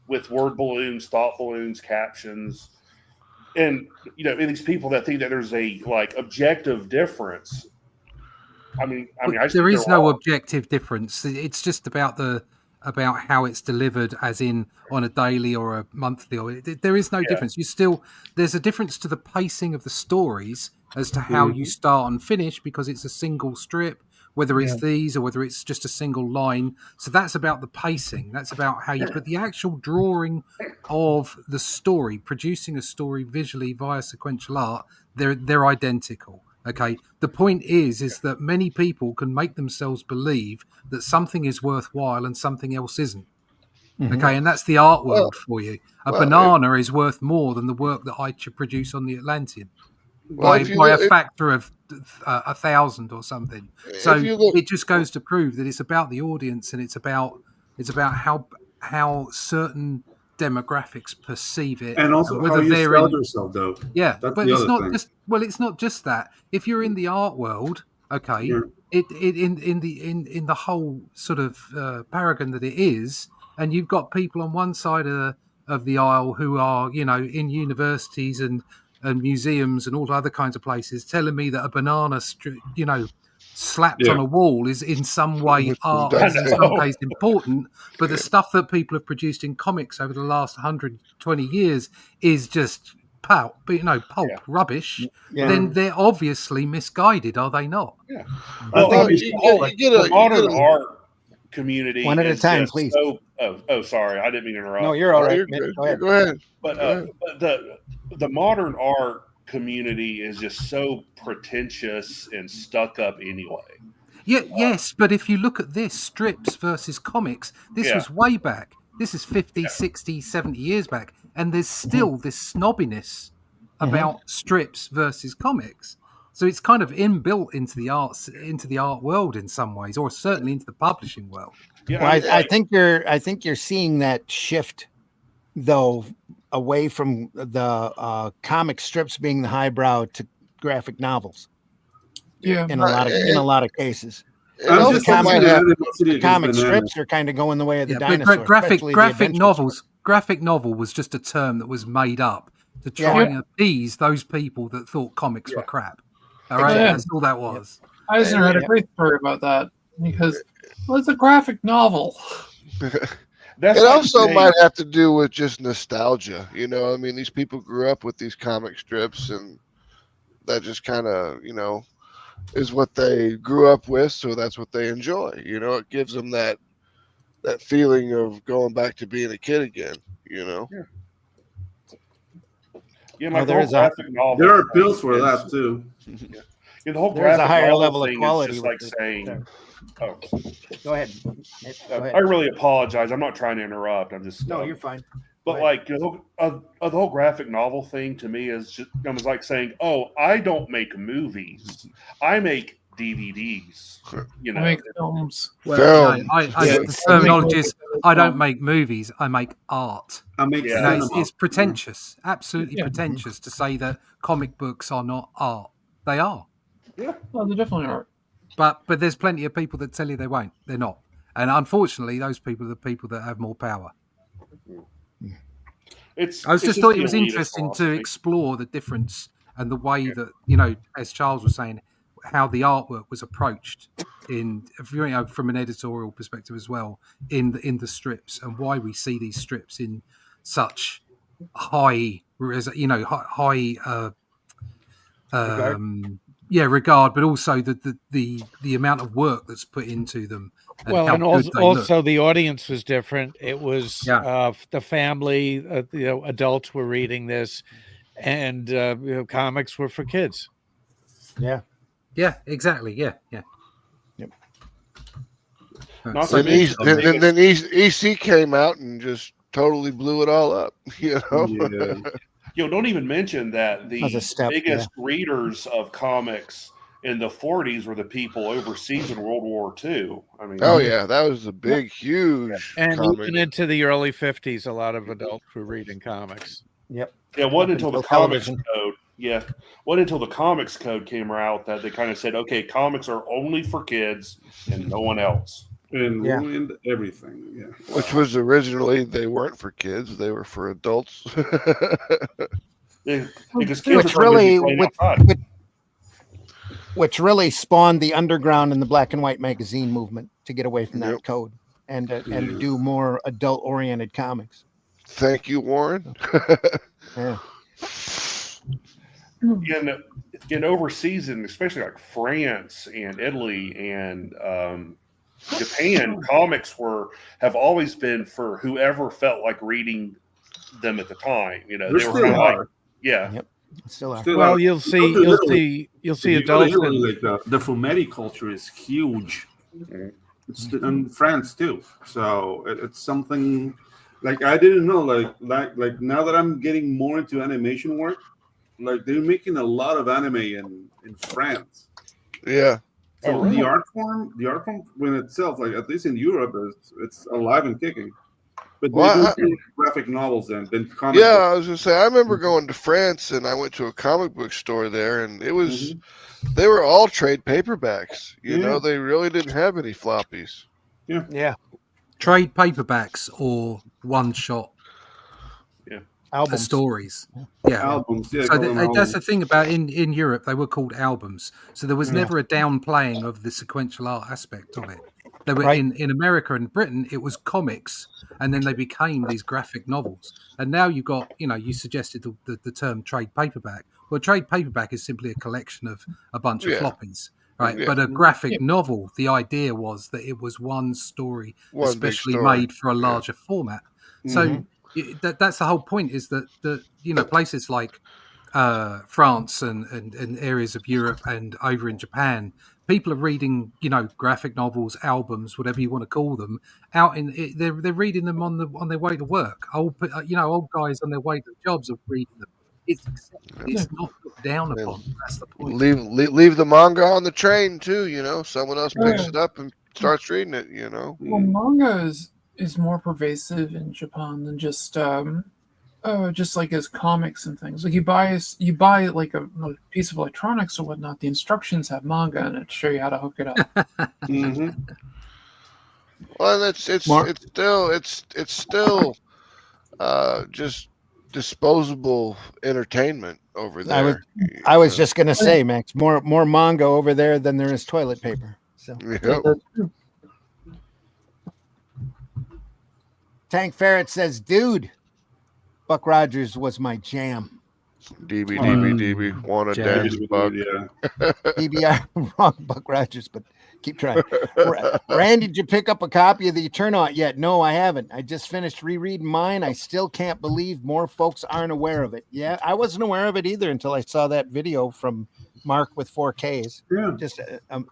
with word balloons, thought balloons, captions. And and these people that think that there's a objective difference I there think is they're no all- objective difference. It's just about how it's delivered, as in on a daily or a monthly. Or there is no difference. There's a difference to the pacing of the stories as to how you start and finish, because it's a single strip, whether it's these or whether it's just a single line. So that's about the pacing. That's about how you. But the actual drawing of the story, producing a story visually via sequential art, they're identical. Okay. The point is that many people can make themselves believe that something is worthwhile and something else isn't. Okay, and that's the art world for you. A banana is worth more than the work that I should produce on the Atlantean by a factor of 1,000 or something. So it just goes to prove that it's about the audience, and it's about how certain demographics perceive it, And also whether how you they're sell in. yourself, though. Yeah, That's but the it's other not thing. just it's not just that. If you're in the art world, okay, Yeah. it in the whole sort of paragon that it is, and you've got people on one side of the aisle who are, in universities and museums and all other kinds of places, telling me that a banana, slapped on a wall is in some way art, I is in some case important, but the stuff that people have produced in comics over the last 120 years is just pulp rubbish. Then they're obviously misguided, are they not? Yeah. Well, Well, I think the modern art community one at a is time, just please. Sorry, I didn't mean to interrupt. No, you're all right. You're Mitch, good. go ahead. Go ahead. But the modern art community is just so pretentious and stuck up anyway. Yeah, yes, but if you look at this, strips versus comics, this was way back. This is 50, 60, 70 years back. And there's still this snobbiness about strips versus comics. So it's kind of inbuilt into the art world in some ways, or certainly into the publishing world. Yeah, well, I think you're seeing that shift, though, away from the comic strips being the highbrow to graphic novels. Yeah, in a lot of cases. Comic strips are kind of going the way of the dinosaur. Graphic novels. Graphic novel was just a term that was made up to try and appease those people that thought comics were crap. All right, that's all that was. Eisner had a great story about that because it's a graphic novel. It also might have to do with just nostalgia. I mean, these people grew up with these comic strips, and that just kind of, is what they grew up with, so that's what they enjoy. It gives them that feeling of going back to being a kid again. Yeah, there are pills for that too. The whole there's a higher novel level of thing quality. is just like saying, go ahead. I really apologize. I'm not trying to interrupt. I'm just no, you're fine. But the whole graphic novel thing to me is just almost like saying, "Oh, I don't make movies. I make DVDs." I make films. Well, the terminology is, I don't make movies. I make art. I make cinema. It's pretentious, absolutely pretentious to say that comic books are not art. They are. Yeah, well, they definitely are. But there's plenty of people that tell you they won't. They're not. And unfortunately, those people are the people that have more power. I just thought it was interesting to explore the difference and the way that, as Charles was saying, how the artwork was approached from an editorial perspective as well in the strips, and why we see these strips in such high regard, but also the amount of work that's put into them. And also the audience was different. It was the family, adults were reading this, and comics were for kids. Yeah, exactly. Yeah. Yep. Then EC came out and just totally blew it all up. Don't even mention that the biggest readers of comics in the 40s were the people overseas in World War II. I mean, that was a big, huge. And even into the early 50s, a lot of adults were reading comics. Yep. It wasn't until the comics code. Yeah, wasn't until the comics code came out that they kind of said, okay, comics are only for kids and no one else. And ruined everything. Yeah. Which was originally, they weren't for kids; they were for adults. Because kids really which really spawned the underground and the black and white magazine movement to get away from that Yep. code and to do more adult oriented comics. Thank you, Warren. Yeah. In overseas, and especially like France and Italy and Japan, comics have always been for whoever felt like reading them at the time. You know, There they were still kind of like, are. yeah, Yep. Still are. Still Well, are. you'll see If you go to adults. Italy, like the fumetti culture is huge. It's in France too. So it's something like I didn't know. Like now that I'm getting more into animation work, like they're making a lot of anime in France. Yeah. So Oh, the art form in itself, like at least in Europe, it's alive and kicking. But they Well, do more graphic novels than comic Yeah, books. I was gonna say I remember going to France and I went to a comic book store there, and it was they were all trade paperbacks. You know, they really didn't have any floppies. Yeah. Trade paperbacks or one shot Albums. stories. Yeah. Albums. Yeah, So call them that's albums. the thing about in Europe, they were called albums. So there was never a downplaying of the sequential art aspect of it. They were Right. in America and Britain, it was comics, and then they became these graphic novels. And now you've got, you suggested the term trade paperback. Well, trade paperback is simply a collection of a bunch of Yeah. floppies, right? Yeah. But a graphic novel, the idea was that it was one story, One big especially story. made for a larger format. So that's the whole point, is that places like France and areas of Europe and over in Japan, people are reading graphic novels, albums, whatever you want to call them, they're reading them on their way to work. Old guys on their way to jobs are reading them. It's accepted. It's not looked down upon. That's the point. Leave the manga on the train too. You know, someone else picks it up and starts reading it. You know. Well, manga is more pervasive in Japan than just like as comics and things. Like you buy like a piece of electronics or whatnot. The instructions have manga in it to show you how to hook it up. Well, it's still just disposable entertainment over there. I was just gonna say, Max, more manga over there than there is toilet paper. So Yep. Tank Ferret says, dude, Buck Rogers was my jam. DB, wanna dance, Buck. Yeah. PBR, wrong Buck Rogers, but keep trying. Randy, did you pick up a copy of the Eternaut yet? No, I haven't. I just finished rereading mine. I still can't believe more folks aren't aware of it. Yeah, I wasn't aware of it either until I saw that video from Mark with 4Ks. Yeah. Just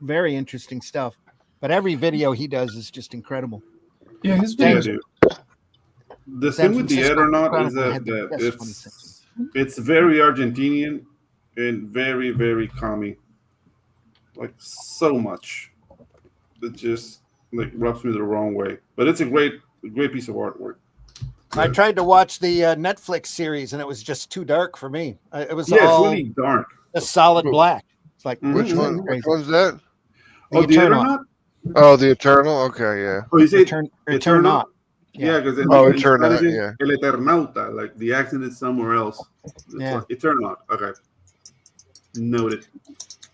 very interesting stuff. But every video he does is just incredible. Yeah, his Yeah, videos. dude. The San thing with the Francisco Eternaut is Chronicle had the that best it's very Argentinian and very, very commie. Like so much. It just like rubs me the wrong way. But it's a great piece of artwork. I tried to watch the Netflix series and it was just too dark for me. It was Yeah, it's all really dark. a solid black. It's like Which one? crazy. Which one's that? The Oh, the Eternaut. Eternaut? Oh, the Eternal. Okay, yeah. Oh, you say Eternaut. Yeah, because Eternaut, yeah. El Eternauta, like the accent is somewhere else. It's Yeah. like Eternaut. Okay. Noted.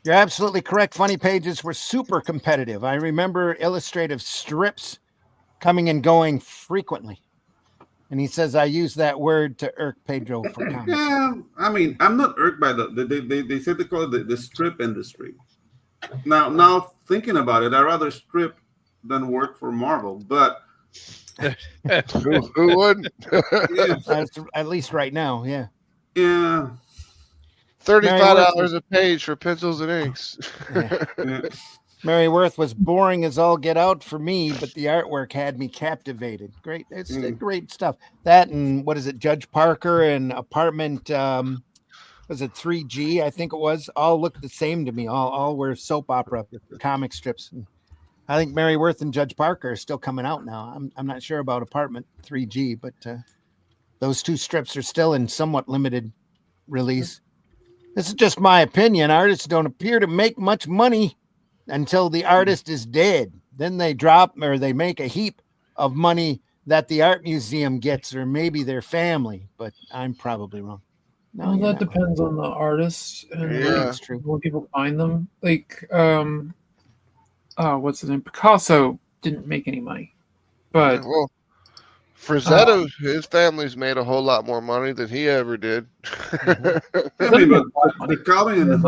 You're absolutely correct. Funny pages were super competitive. I remember illustrative strips coming and going frequently. And he says, I use that word to irk Pedro for comments. Yeah, I mean, I'm not irked by they said they call it the strip industry. Now thinking about it, I'd rather strip than work for Marvel, but Who wouldn't? At least right now, yeah. yeah. $35 a page for pencils and inks. Yeah. Mary Worth was boring as all get out for me, but the artwork had me captivated. Great. It's great stuff. That and what is it, Judge Parker and Apartment, was it 3G? I think it was. All look the same to me. All were soap opera comic strips. And I think Mary Worth and Judge Parker are still coming out now. I'm not sure about Apartment 3G, but those two strips are still in somewhat limited release. This is just my opinion. Artists don't appear to make much money until the artist is dead. Then they drop or they make a heap of money that the art museum gets, or maybe their family, but I'm probably wrong. Well, you're that not. depends on the artist and Yeah. like, That's true. when people find them. Like, what's his name? Picasso didn't make any money, but Well, Frazetta, his family's made a whole lot more money than he ever did. Yeah, I mean, but the Calvin and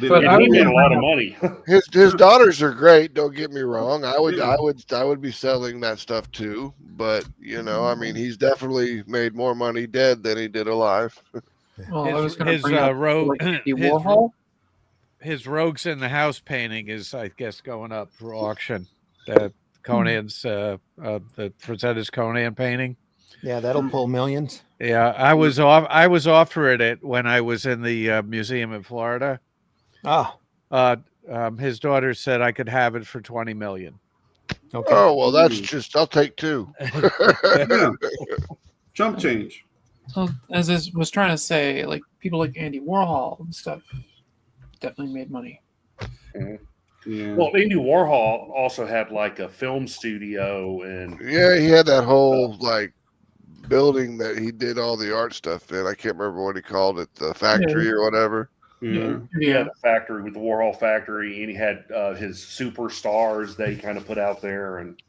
did but it I He would made a well. lot of money. His daughters are great. Don't get me wrong. I would be selling that stuff too. But I mean, he's definitely made more money dead than he did alive. well, I was going to his bring up rogue like Andy his, Warhol. his Rogues in the House painting is, I guess, going up for auction. The Conan's the Frazetta's Conan painting. Yeah, that'll pull millions. Yeah, I was offered it when I was in the museum in Florida. Oh, His daughter said I could have it for 20 million. okay. Oh well, I'll take two. Yeah. Chump change. Well, as I was trying to say, like people like Andy Warhol and stuff definitely made money. Yeah. Well, Andy Warhol also had like a film studio, and Yeah, he had that whole like building that he did all the art stuff in. I can't remember what he called it, the factory or whatever. Yeah. he had a factory with the Warhol factory, and he had his superstars that he kind of put out there. And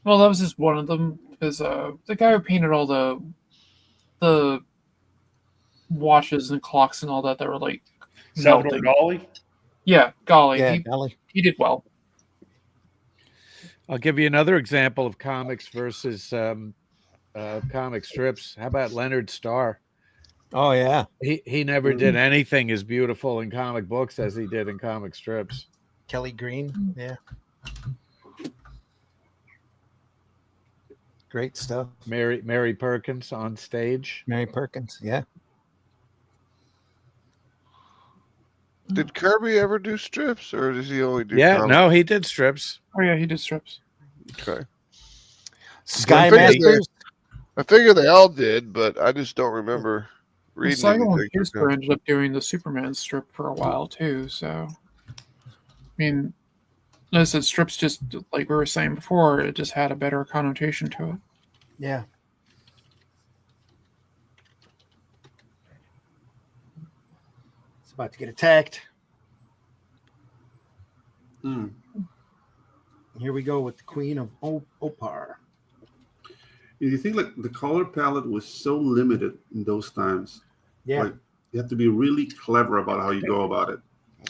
Well, that was just one of them because the guy who painted all the watches and clocks and all that were like Salvador melting. Dali. Yeah, golly, Yeah, golly. he did well. I'll give you another example of comics versus comic strips. How about Leonard Starr? Oh, yeah. He never did anything as beautiful in comic books as he did in comic strips. Kelly Green. Yeah. Great stuff. Mary Perkins on stage. Mary Perkins. Yeah. Did Kirby ever do strips, or does he only do? Yeah, comics? no, he did strips. Oh yeah, he did strips. Okay. Sky I figured Masters. I figure they all did, but I just don't remember reading Cycle and anything. Pierce ended up doing the Superman strip for a while too. So, I mean, as I said, strips just like we were saying before, it just had a better connotation to it. Yeah. It's about to get attacked. Mm. Here we go with the Queen of Opar. You think like the color palette was so limited in those times? Yeah. Like, you have to be really clever about how you go about it.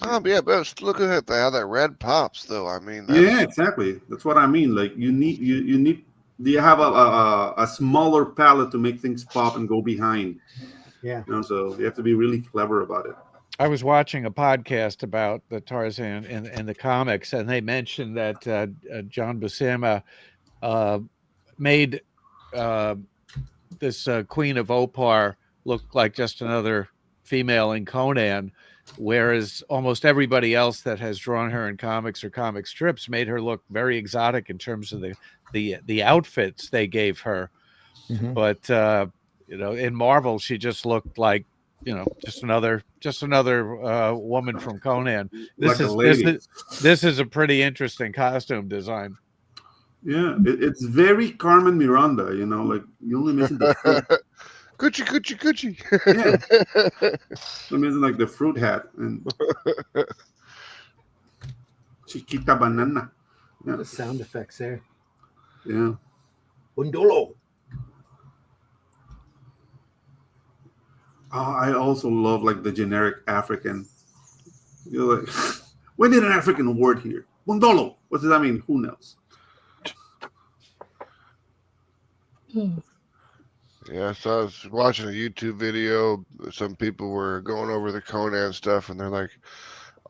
Oh yeah, but look at how that red pops, though. I mean, Yeah, exactly. That's what I mean. Like you need. Do you have a smaller palette to make things pop and go behind? Yeah. So you have to be really clever about it. I was watching a podcast about the Tarzan in the comics, and they mentioned that John Buscema made this Queen of Opar look like just another female in Conan, whereas almost everybody else that has drawn her in comics or comic strips made her look very exotic in terms of the outfits they gave her. Mhm. But in Marvel, she just looked like just another woman from Conan. Like a lady. This is a pretty interesting costume design. Yeah, it's very Carmen Miranda. Like you only missing the fruit. Coochie. Yeah. I'm missing like the fruit hat and Chiquita banana. Yeah. The sound effects there. Yeah. Bundolo. I also love like the generic African. You're like, when did an African word here? Bundolo. What does that mean? Who knows? Yeah, so I was watching a YouTube video. Some people were going over the Conan stuff, and they're like,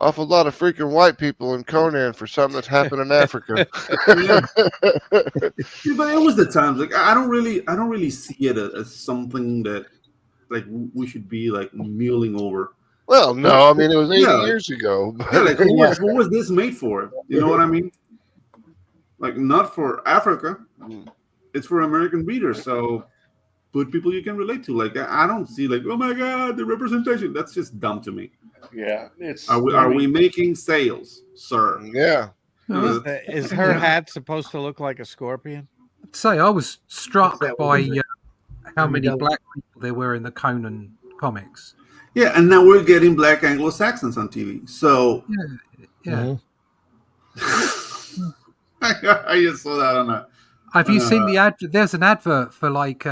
awful lot of freaking white people in Conan for something that's happened in Africa. Yeah, but it was the times. Like I don't really see it as something that like we should be like mulling over. Well, no, I mean it was 80 Yeah. years ago. But Yeah, like who was this made for? You know what I mean? Like not for Africa. It's for American readers. So put people you can relate to. Like I don't see like, oh my God, the representation. That's just dumb to me. Yeah, it's. Are we making sales, sir? yeah. Is her hat supposed to look like a scorpion? I'd say I was struck What's that by one? how many black people there were in the Conan comics. Yeah, and now we're getting black Anglo-Saxons on TV. So Yeah. I just saw that on a. Have you seen the ad? There's an advert for like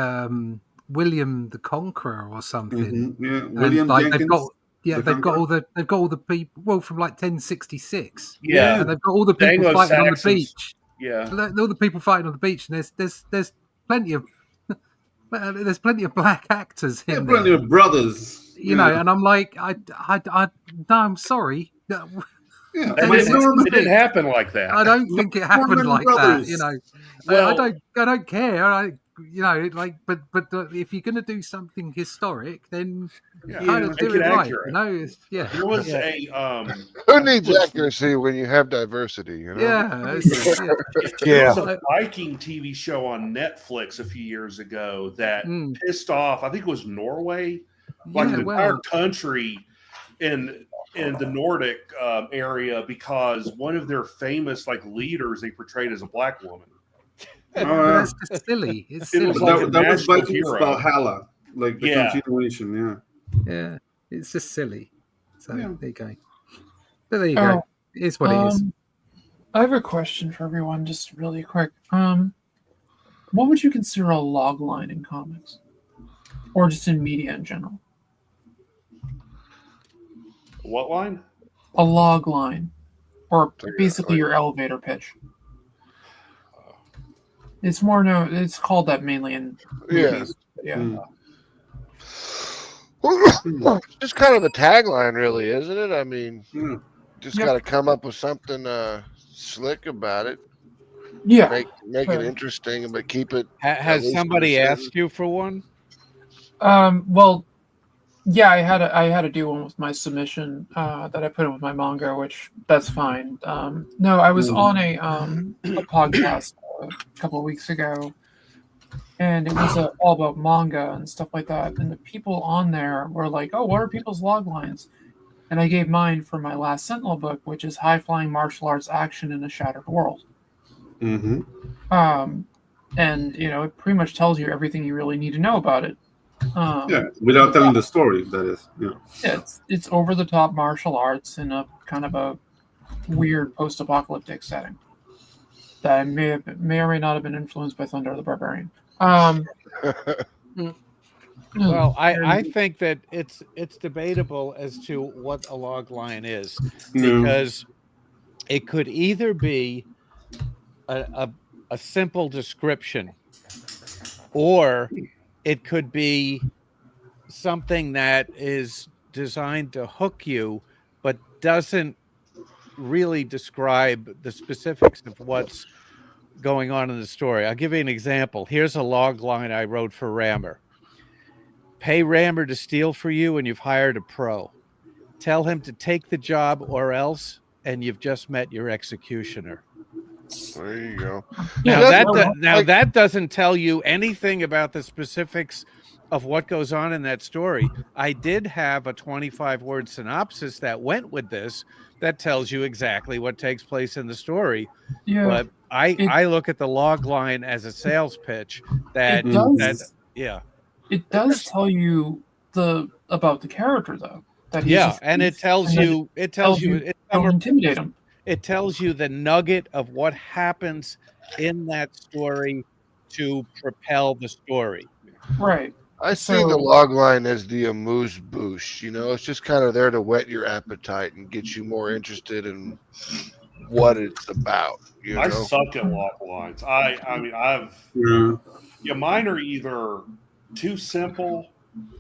William the Conqueror or something. Yeah, William like Jenkins. they've got all the people from like 1066. Yeah, and they've got all the people fighting on the beach. Yeah, all the people fighting on the beach, and there's plenty of black actors in there. Plenty of brothers. You know, and I'm like, no, I'm sorry. Yeah, it didn't happen like that. I don't think it happened like brothers. that. You know, Well, I don't care. But if you're going to do something historic, then kind of do it right. Accurate. You know, There was Who needs accuracy when you have diversity? You know? Yeah. There was a Viking TV show on Netflix a few years ago that pissed off. I think it was Norway, like the entire country in the Nordic area, because one of their famous leaders they portrayed as a black woman. That's just silly. It's silly. That was Vikings Valhalla, like the continuation. Yeah, it's just silly. So there you go. But there you go. It's what it is. I have a question for everyone, just really quick. What would you consider a log line in comics, or just in media in general? What line? A log line, or basically your elevator pitch. It's more known. It's called that mainly in movies. Yeah. Just kind of a tagline, really, isn't it? I mean, just got to come up with something slick about it. Yeah. Make it interesting, but keep it. Has somebody asked you for one? Well, yeah, I had to do one with my submission that I put in with my manga, which that's fine. No, I was on a podcast a couple of weeks ago, and it was all about manga and stuff like that. And the people on there were like, "Oh, what are people's log lines?" And I gave mine for my last Sentinel book, which is high flying martial arts action in a shattered world. Mm-hmm. And it pretty much tells you everything you really need to know about it. Without telling the story, that is. Yeah. It's over the top martial arts in a kind of a weird post apocalyptic setting that may or may not have been influenced by Thunder the Barbarian. Well, I think that it's debatable as to what a log line is, because it could either be a simple description, or it could be something that is designed to hook you, but doesn't really describe the specifics of what's going on in the story. I'll give you an example. Here's a log line I wrote for Rammer. Pay Rammer to steal for you, and you've hired a pro. Tell him to take the job or else, and you've just met your executioner. There you go. Now that doesn't tell you anything about the specifics of what goes on in that story. I did have a 25-word synopsis that went with this that tells you exactly what takes place in the story. Yeah. But I look at the log line as a sales pitch It does tell you about the character though. That it tells you don't intimidate him. It tells you the nugget of what happens in that story to propel the story. Right. I see the log line as the amuse bouche. It's just kind of there to whet your appetite and get you more interested in what it's about. I suck at log lines. Mine are either too simple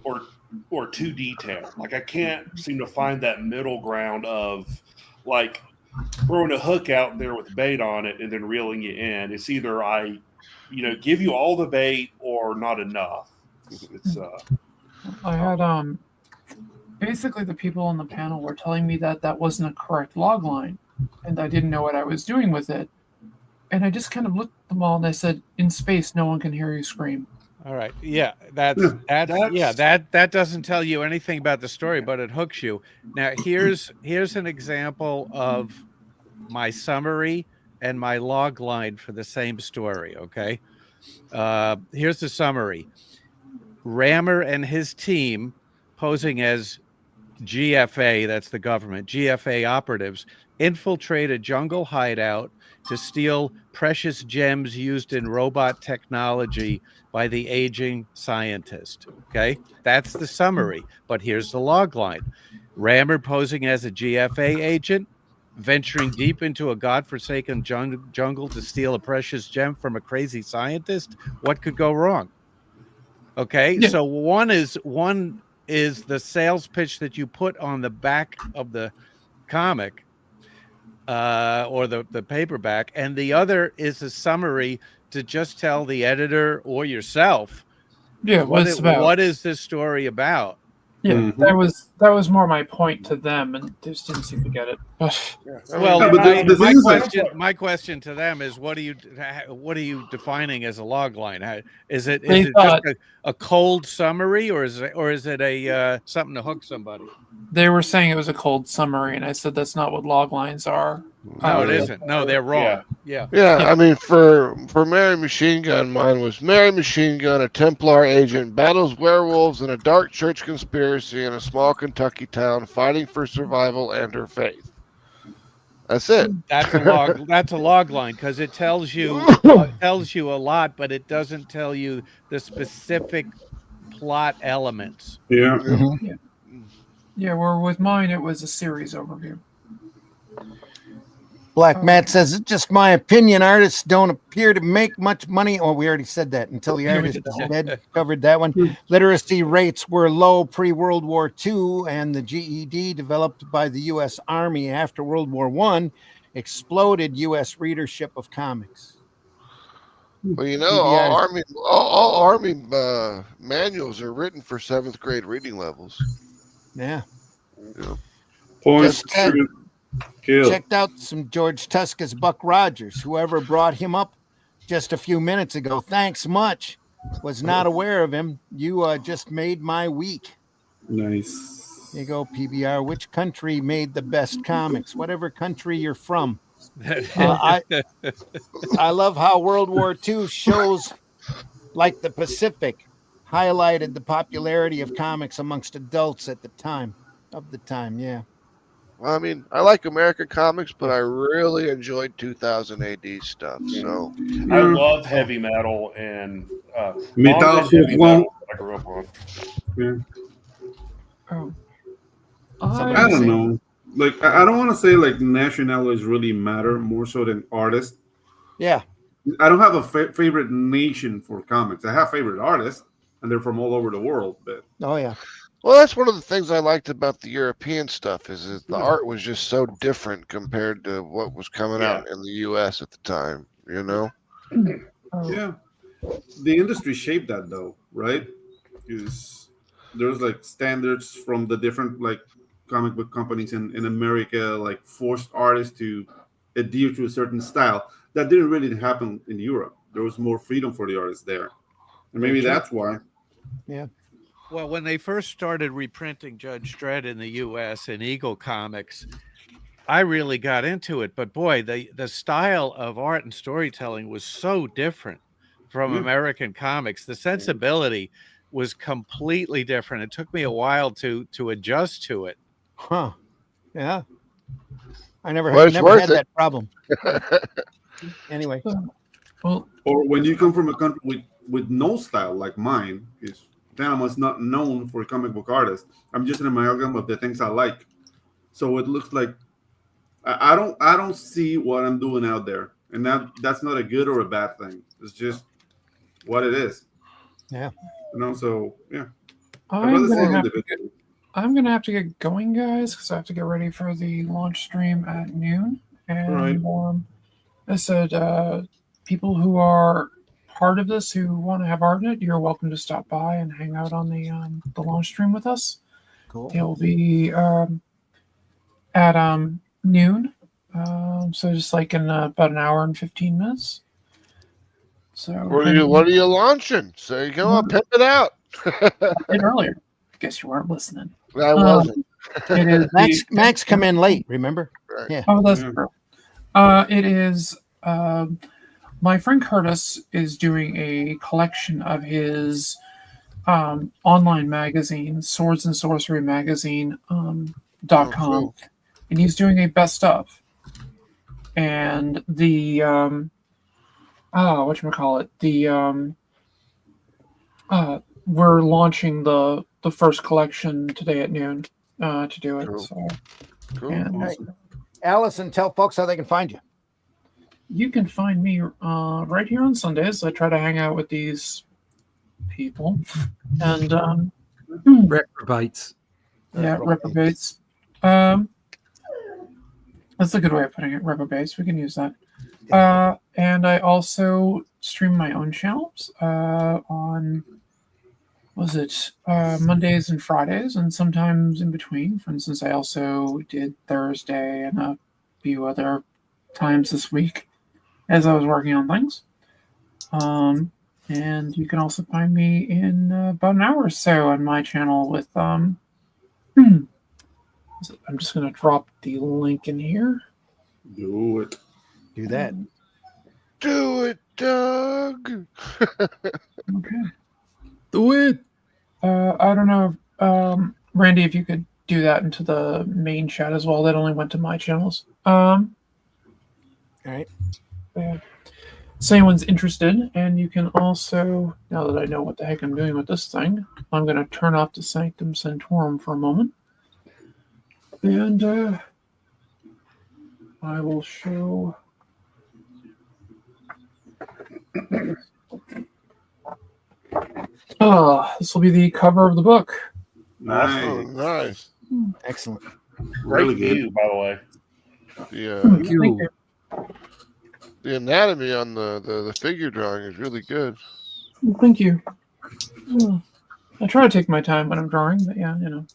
or too detailed. I can't seem to find that middle ground of throwing a hook out there with bait on it and then reeling you in. It's either I give you all the bait or not enough. It's I had basically the people on the panel were telling me that wasn't a correct log line, and I didn't know what I was doing with it. And I just kind of looked at them all and I said, "In space, no one can hear you scream." All right. Yeah, that doesn't tell you anything about the story, but it hooks you. Now, here's an example of my summary and my log line for the same story. Okay. Here's the summary. Rammer and his team, posing as GFA, that's the government, GFA operatives, infiltrate a jungle hideout to steal precious gems used in robot technology by the aging scientist. Okay, that's the summary. But here's the log line. Rammer posing as a GFA agent, venturing deep into a godforsaken jungle to steal a precious gem from a crazy scientist. What could go wrong? Okay, Yeah. so one is the sales pitch that you put on the back of the comic or the paperback, and the other is a summary to just tell the editor or yourself what it's about. what is this story about. Yeah, Mhm. that was more my point to them, and they just didn't seem to get it. Well, Yeah, but the thing is that- my question to them is, what are you defining as a log line? Is it They just thought- a cold summary, or is it a something to hook somebody? They were saying it was a cold summary, and I said that's not what log lines are. No, it isn't. No, they're wrong. Yeah. I mean, for Mary Machine Gun, mine was Mary Machine Gun, a Templar agent, battles werewolves in a dark church conspiracy in a small Kentucky town, fighting for survival and her faith. That's it. That's a log line, because it tells you a lot, but it doesn't tell you the specific plot elements. Yeah. Yeah, where with mine it was a series overview. Black Matt says, it's just my opinion. Artists don't appear to make much money. Oh, we already said that. Until the artist is dead. Covered that one. Literacy rates were low pre-World War II, and the GED developed by the U.S. Army after World War I exploded U.S. readership of comics. Well, you know, all army manuals are written for 7th grade reading levels. Yeah. Points. Checked out some George Tuska's Buck Rogers. Whoever brought him up just a few minutes ago, thanks much. Was not aware of him. You just made my week. Nice. There you go, PBR. Which country made the best comics? Whatever country you're from. I love how World War II shows like the Pacific highlighted the popularity of comics amongst adults at the time. Yeah. Well, I mean, I like American comics, but I really enjoyed 2000 AD stuff. So I love heavy metal and Metal heavy metal I grew up on. Oh. I don't know. Like, I don't want to say like nationalities really matter more so than artists. Yeah. I don't have a favorite nation for comics. I have favorite artists, and they're from all over the world. But oh yeah. Well, that's one of the things I liked about the European stuff is that the art was just so different compared to what was coming out in the U.S. at the time. You know? Yeah, the industry shaped that though, right? Because there's like standards from the different like comic book companies in America, like forced artists to adhere to a certain style. That didn't really happen in Europe. There was more freedom for the artists there, and maybe that's why. Yeah. Well, when they first started reprinting Judge Dredd in the U.S. in Eagle Comics, I really got into it. But boy, the style of art and storytelling was so different from American comics. The sensibility was completely different. It took me a while to adjust to it. Huh. Yeah. I never Well, had that problem. Anyway. Well, or when you come from a country with no style like mine, is Panama's not known for comic book artists. I'm just an amalgam of the things I like. So it looks like I don't see what I'm doing out there, and that's not a good or a bad thing. It's just what it is. Yeah. You know. So yeah. I'm gonna have to get going, guys, because I have to get ready for the launch stream at noon. And I said, people who are part of this who want to have art in it, you're welcome to stop by and hang out on the launch stream with us. Cool. It'll be at noon, so just like in about an hour and 15 minutes. So what are you launching? So you go pimp it out. earlier. I guess you weren't listening. I wasn't. It is Max come in late, remember? Right. Yeah. Oh, that's true. It is. My friend Curtis is doing a collection of his online magazine, Swords and Sorcery Magazine .com, cool. and he's doing a best of. And the whatchamacallit, we're launching the first collection today at noon to do it. Cool. So, Cool. and Hey, Allison, tell folks how they can find you. you can find me right here on Sundays. I try to hang out with these people, and Reprobates. yeah, reprobates. That's a good way of putting it. Reprobates. We can use that. And I also stream my own channels on Mondays and Fridays, and sometimes in between. For instance, I also did Thursday and a few other times this week as I was working on things. And you can also find me in about an hour or so on my channel with I'm just going to drop the link in here. Do it. Do that. Do it, Doug. Okay. Do it. I don't know, Randy, if you could do that into the main chat as well. That only went to my channels. All right. So anyone's interested, and you can also, now that I know what the heck I'm doing with this thing, I'm going to turn off the Sanctum Sanctorum for a moment. And I will show. This will be the cover of the book. Oh, Nice. nice. Excellent. Great Really good. view, by the way. The Thank you. the anatomy on the figure drawing is really good. Thank you. I try to take my time when I'm drawing, but yeah, you know.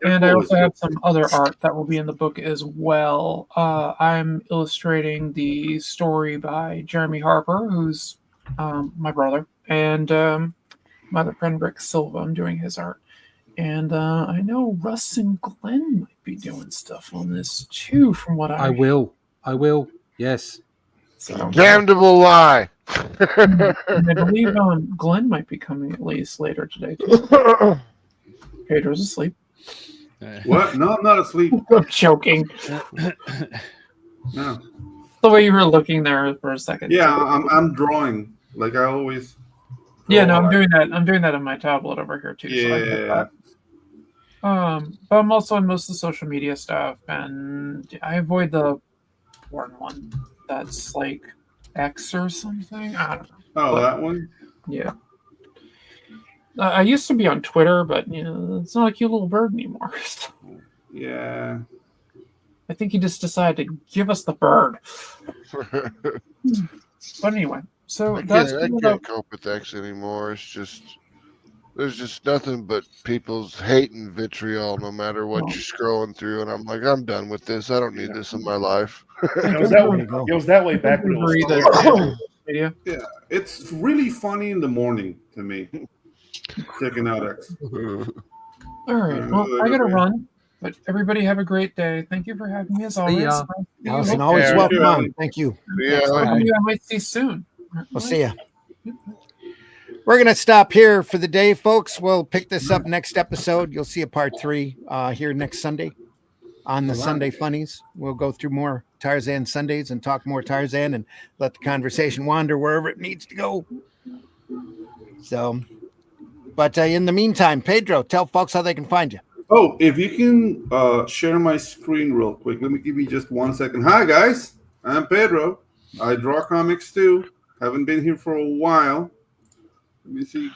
And I also have some other art that will be in the book as well. I'm illustrating the story by Jeremy Harper, who's my brother, and my other friend Rick Silva. I'm doing his art. And I know Russ and Glenn might be doing stuff on this too, from what I will. Yes. So, Damnable lie. and I believe Glenn might be coming at least later today too. Pedro's asleep. What? No, I'm not asleep. I'm joking. No. The way you were looking there for a second. Yeah, I'm drawing like I always. Yeah, no, I'm draw. doing that. I'm doing that on my tablet over here too. So I get Yeah. that. But I'm also on most of the social media stuff, and I avoid the porn one. That's like X or something. I don't know. Oh, that one. Yeah. I used to be on Twitter, but you know, it's not a cute little bird anymore. So Yeah. I think he just decided to give us the bird. But anyway, so I that's can't cope with X anymore. It's just there's just nothing but people's hate and vitriol, no matter what you're scrolling through. And I'm like, I'm done with this. I don't need this in my life. It was that way back when it was the media. Yeah, it's really funny in the morning to me. Checking out X. All right. Well, I gotta run. But everybody have a great day. Thank you for having me as always. ya. Allison, always Yeah, welcome sure. on. Thank you. Yeah, I might see you soon. We'll see ya. We're going to stop here for the day, folks. We'll pick this up next episode. You'll see a part 3 here next Sunday on the Sunday Funnies. We'll go through more Tarzan Sundays and talk more Tarzan and let the conversation wander wherever it needs to go. So, but in the meantime, Pedro, tell folks how they can find you. Oh, if you can share my screen real quick. Let me give you just 1 second. Hi, guys. I'm Pedro. I draw comics too. Haven't been here for a while. Let me see.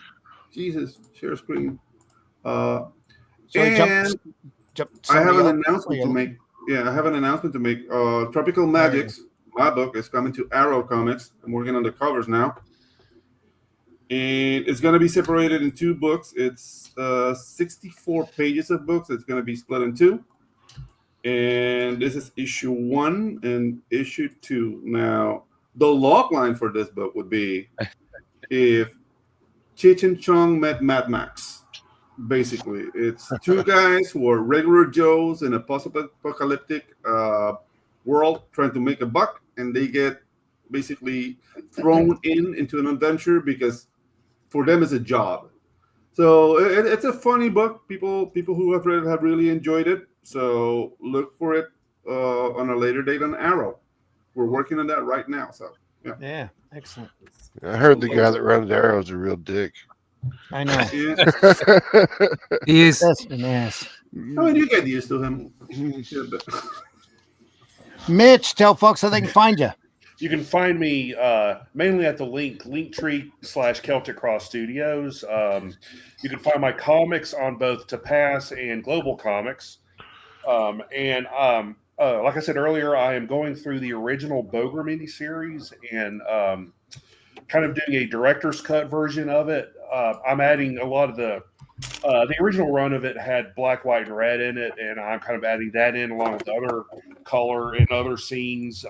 Jesus, share screen. So And jump I have an somebody else. announcement to make. Yeah, I have an announcement to make. Tropical Magics, my book, is coming to Arrow Comics. I'm working on the covers now. And it's going to be separated in 2 books. It's 64 pages of books. It's going to be split in 2. And this is issue 1 and issue 2. Now, the log line for this book would be if Cheech and Chong met Mad Max. Basically, it's 2 guys who are regular Joes in a post-apocalyptic world trying to make a buck, and they get basically thrown into an adventure because for them is a job. So it's a funny book. People who have read it have really enjoyed it. So look for it on a later date on Arrow. We're working on that right now. So yeah. Yeah, excellent. I heard the guy that runs Arrow is a real dick. I know. He is. That's an ass. I mean, you get used to him. Yeah, but- Mitch, tell folks how they can find you. You can find me mainly at the Linktree/Celtic Cross Studios. You can find my comics on both To Pass and Global Comics. Like I said earlier, I am going through the original Boger miniseries and kind of doing a director's cut version of it. I'm adding a lot of the original run of it had black, white, and red in it, and I'm kind of adding that in along with other color and other scenes.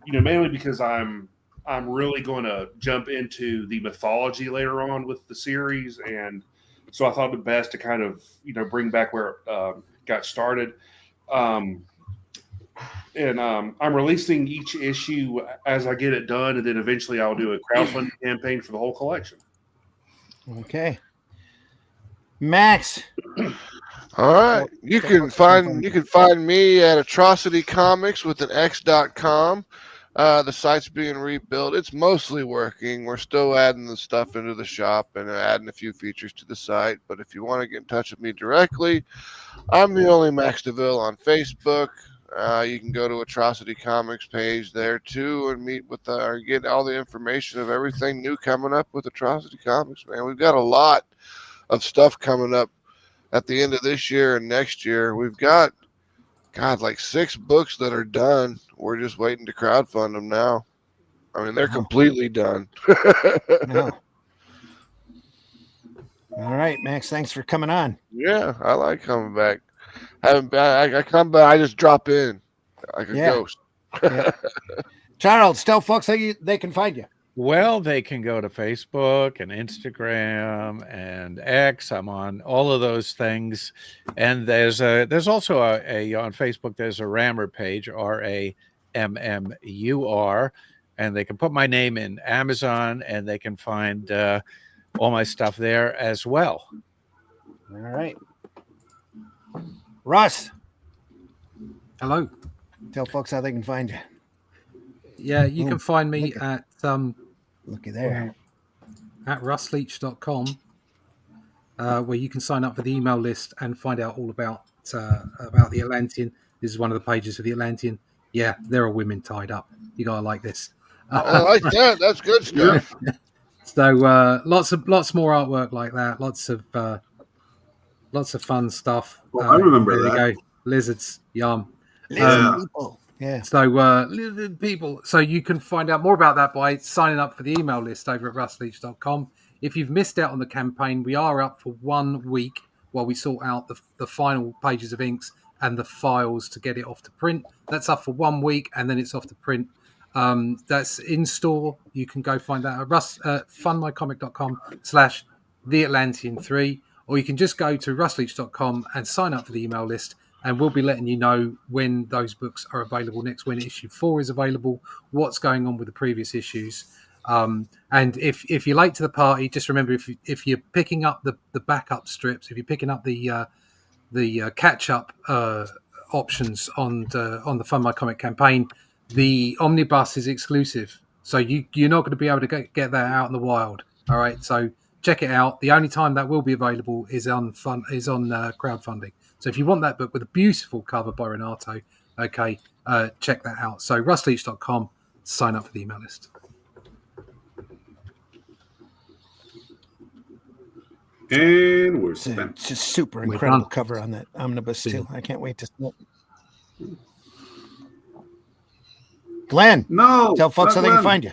Mainly because I'm really going to jump into the mythology later on with the series, and so I thought it best to kind of bring back where it got started. I'm releasing each issue as I get it done, and then eventually I'll do a crowdfunding campaign for the whole collection. Okay, Max. All right. You can find me at Atrocity Comics with an X.com. The site's being rebuilt. It's mostly working. We're still adding the stuff into the shop and adding a few features to the site. But if you want to get in touch with me directly, I'm the only Max DeVille on Facebook. You can go to Atrocity Comics page there too and meet with or get all the information of everything new coming up with Atrocity Comics. Man, we've got a lot of stuff coming up at the end of this year and next year. We've got like 6 books that are done. We're just waiting to crowdfund them now. I mean, they're completely done. No. All right, Max. Thanks for coming on. Yeah, I like coming back. I come back. I just drop in like a ghost. Yeah. Charles, tell folks how they can find you. Well, they can go to Facebook and Instagram and X. I'm on all of those things. And there's also a on Facebook, there's a Rammur page, RAMMUR, and they can put my name in Amazon and they can find all my stuff there as well. All right. Russ. Hello. Tell folks how they can find you. Yeah, you can find me at looky there at russleach.com, where you can sign up for the email list and find out all about the Atlantean. This is one of the pages of the Atlantean. Yeah, there are women tied up. You gotta like this. I like that. That's good stuff. So lots more artwork like that. Lots of fun stuff. Well, I remember there that. You go. Lizards, yum. people. Yeah. So lizard people. So you can find out more about that by signing up for the email list over at russleach.com. If you've missed out on the campaign, we are up for 1 week while we sort out the final pages of inks and the files to get it off to print. That's up for 1 week, and then it's off to print. That's in store. You can go find that at fundmycomic.com/theatlantean3, or you can just go to russleach.com and sign up for the email list, and we'll be letting you know when those books are available next, when issue 4 is available, what's going on with the previous issues. And if you're late to the party, just remember, if you're picking up the backup strips, if you're picking up the catch-up options on the Fund My Comic campaign, the omnibus is exclusive, so you're not going to be able to get that out in the wild. All right, so check it out. The only time that will be available is on crowdfunding. So if you want that book with a beautiful cover by Renato, okay, check that out. So russleach.com, sign up for the email list. And we're spent. It's just super incredible cover on that omnibus too. I can't wait to see it. Glenn, tell folks how they can find you.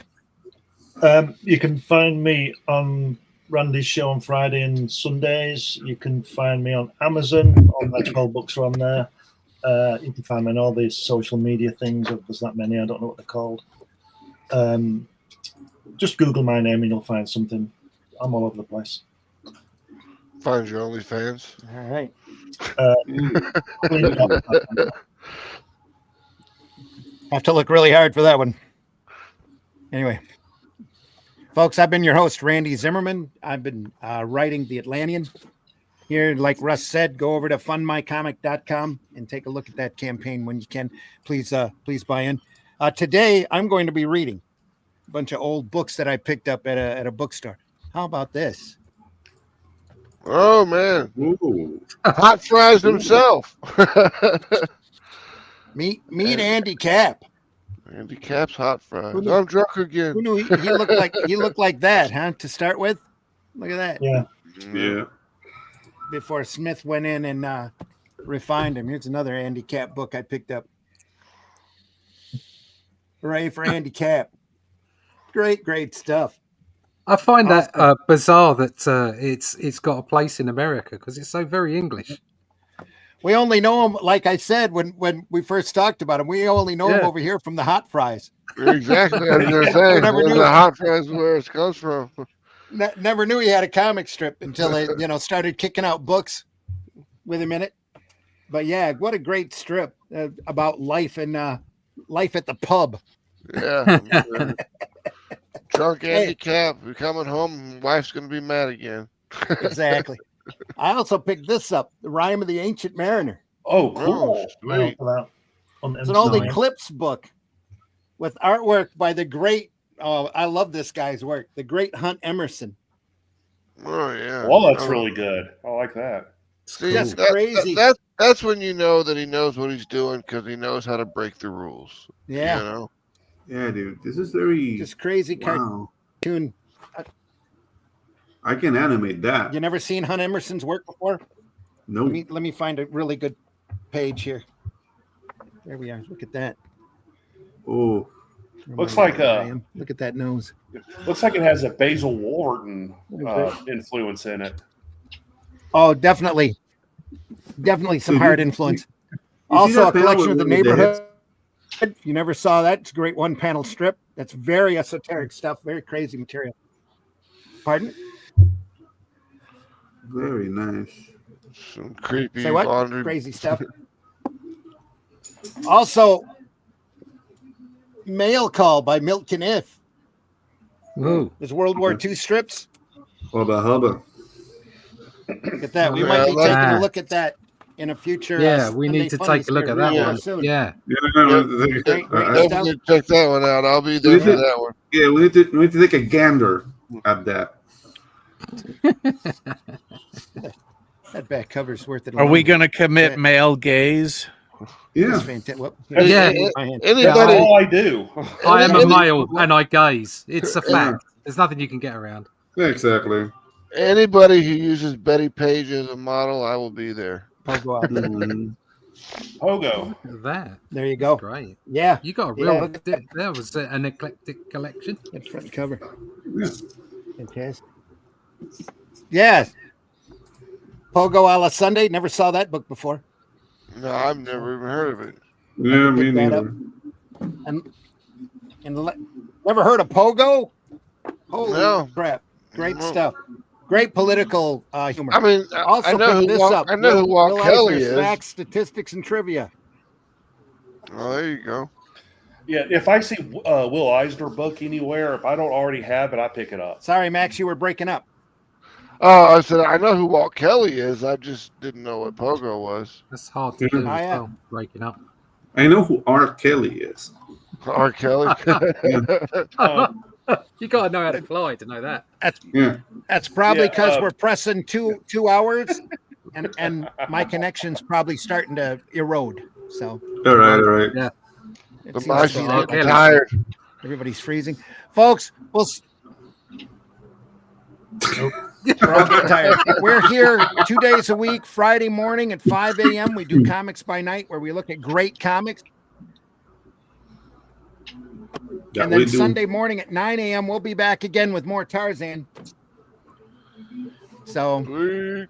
You can find me on Randy's show on Friday and Sundays. You can find me on Amazon. All my 12 books are on there. You can find me on all these social media things. There's that many. I don't know what they're called. Just Google my name and you'll find something. I'm all over the place. Find your OnlyFans. All right. Have to look really hard for that one. Anyway. Folks, I've been your host, Randy Zimmerman. I've been writing The Atlantean. Here, like Russ said, go over to fundmycomic.com and take a look at that campaign when you can. Please buy in. Today, I'm going to be reading a bunch of old books that I picked up at a bookstore. How about this? Oh man, Ooh. hot fries himself. Meet Andy Cap. Andy Cap's hot fries. Who knew- I'm drunk again. Who knew he looked like that, huh? To start with, look at that. Yeah. Yeah. Before Smith went in and refined him. Here's another Andy Cap book I picked up. Hooray for Andy Cap. Great stuff. I find that bizarre that it's got a place in America because it's so very English. We only know him, like I said when we first talked about him. We only know him Yeah. over here from the hot fries. Exactly. I was gonna say Never knew. the hot fries is where it comes from. Never knew he had a comic strip until they, started kicking out books with him in it. But yeah, what a great strip about life and life at the pub. Yeah. Drunk Andy Cap. We're coming home. Wife's gonna be mad again. Exactly. I also picked this up, The Rime of the Ancient Mariner. Oh, cool. Sweet. It's an old Eclipse book with artwork by the great, I love this guy's work, the great Hunt Emerson. Oh yeah. Well, that's really good. I like that. See, That's that- crazy. that's when you know that he knows what he's doing because he knows how to break the rules. Yeah, You know? Yeah, dude. This is very just crazy wow. cartoon. I can animate that. You never seen Hunt Emerson's work before? No. Let me find a really good page here. There we are. Look at that. Oh, Looks like look at that nose. looks like it has a Basil Wolverton influence in it. Oh, definitely some hard influence. see Also, that a panel collection of the with the neighborhood. If you never saw that, it's a great one-panel strip. That's very esoteric stuff, very crazy material. Pardon? very nice. Some creepy Say what? laundry. Crazy stuff. Also, Mail Call by Milton Eith. Ooh. There's World War II strips. Hubba hubba. Look at that. We Yeah, might be I like taking that. a look at that in a future. Yeah, we need to Sunday take a look at Funnies that here one. real soon. Yeah. Great stuff. Definitely check that one out. I'll be there for that one. Yeah, we need to take a gander at that. That back cover's worth it. Are we alone. going to commit Yeah. male gaze? Yeah. That's fantastic. Well, Yeah. my hand. That's Anybody, all I do. I am a Any- male and I gaze. It's a fact. There's nothing you can get around. Exactly. anybody who uses Betty Page as a model, I will be there. Pogo out. Mhm. Pogo. That. There you go. Great. Yeah, You got a Yeah, real. look at that. That was an eclectic collection. that's front cover. Yeah. Fantastic. Yes. Pogo a la Sunday. Never saw that book before. No, I've never even heard of it. Yeah, me Pick that up. neither. And never heard of Pogo? Holy No. crap! Great No. stuff. Great political humor. I mean, Also, I know pick who this Walt, up. I know who Walt Will Kelly Eisner's is. Facts, statistics, and trivia. Oh, there you go. Yeah, if I see Will Eisner book anywhere, if I don't already have it, I pick it up. Sorry, Max, you were breaking up. Oh, I said I know who Walt Kelly is. I just didn't know what Pogo was. That's hard to do as Oh, yeah. well. Breaking up. I know who R. Kelly is. R. Kelly. You got to know how to fly to know that. Yeah. That's probably Yeah, because we're pressing two hours, and my connection's probably starting to erode. So All right. All right. Yeah. it The seems boss to is be R. getting Kelly. tired. everybody's freezing, folks. We're all getting tired. We're here 2 days a week, Friday morning at 5 a.m. We do Comics by Night, where we look at great comics. Yeah, And then we do. Sunday morning at 9 a.m., we'll be back again with more Tarzan. So Sweet.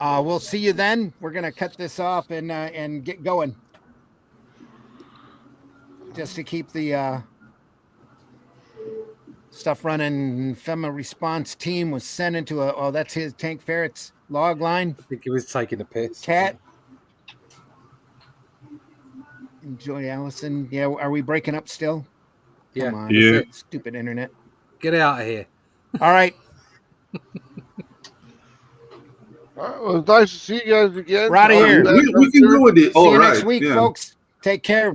we'll see you then. We're going to cut this off and get going. Just to keep the stuff running. FEMA response team was sent into that's his Tank Ferret's log line. I think he was taking a piss. Cat. Enjoy Allison. Yeah, are we breaking up still? Yeah. Come on, Yeah. stupid internet. Get out of here. All right. All right, well, it's nice to see you guys again. We're outta I'll be here. back We can after. go with it. See All you right. next week, yeah. folks. Take care.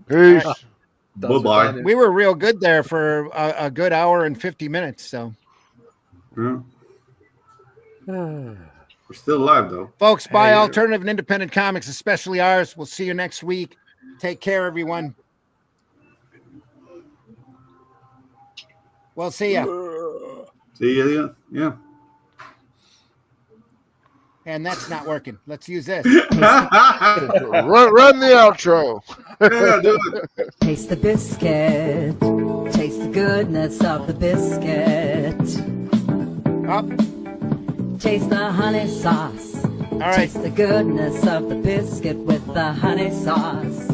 Peace. Bye-bye. We were real good there for a good hour and 50 minutes. So, Yeah. We're still alive, though. folks, buy Hey, alternative and independent comics, especially ours. We'll see you next week. Take care, everyone. We'll see you. See ya. Yeah. And that's not working. Let's use this. Run the outro. Yeah, do it. Taste the biscuit. Taste the goodness of the biscuit. Up. Taste the honey sauce. All right. Taste the goodness of the biscuit with the honey sauce.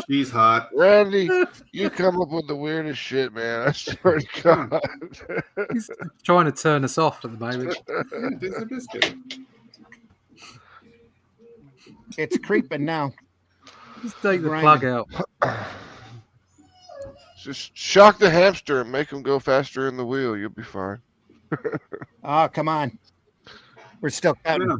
She's hot. Randy, you come up with the weirdest shit, man. I swear to God. He's trying to turn us off at the moment. Yeah, taste the biscuit. It's creeping now. Just take the Grinding. plug out. Just shock the hamster and make him go faster in the wheel. You'll be fine. Oh, come on. We're still counting. Yeah.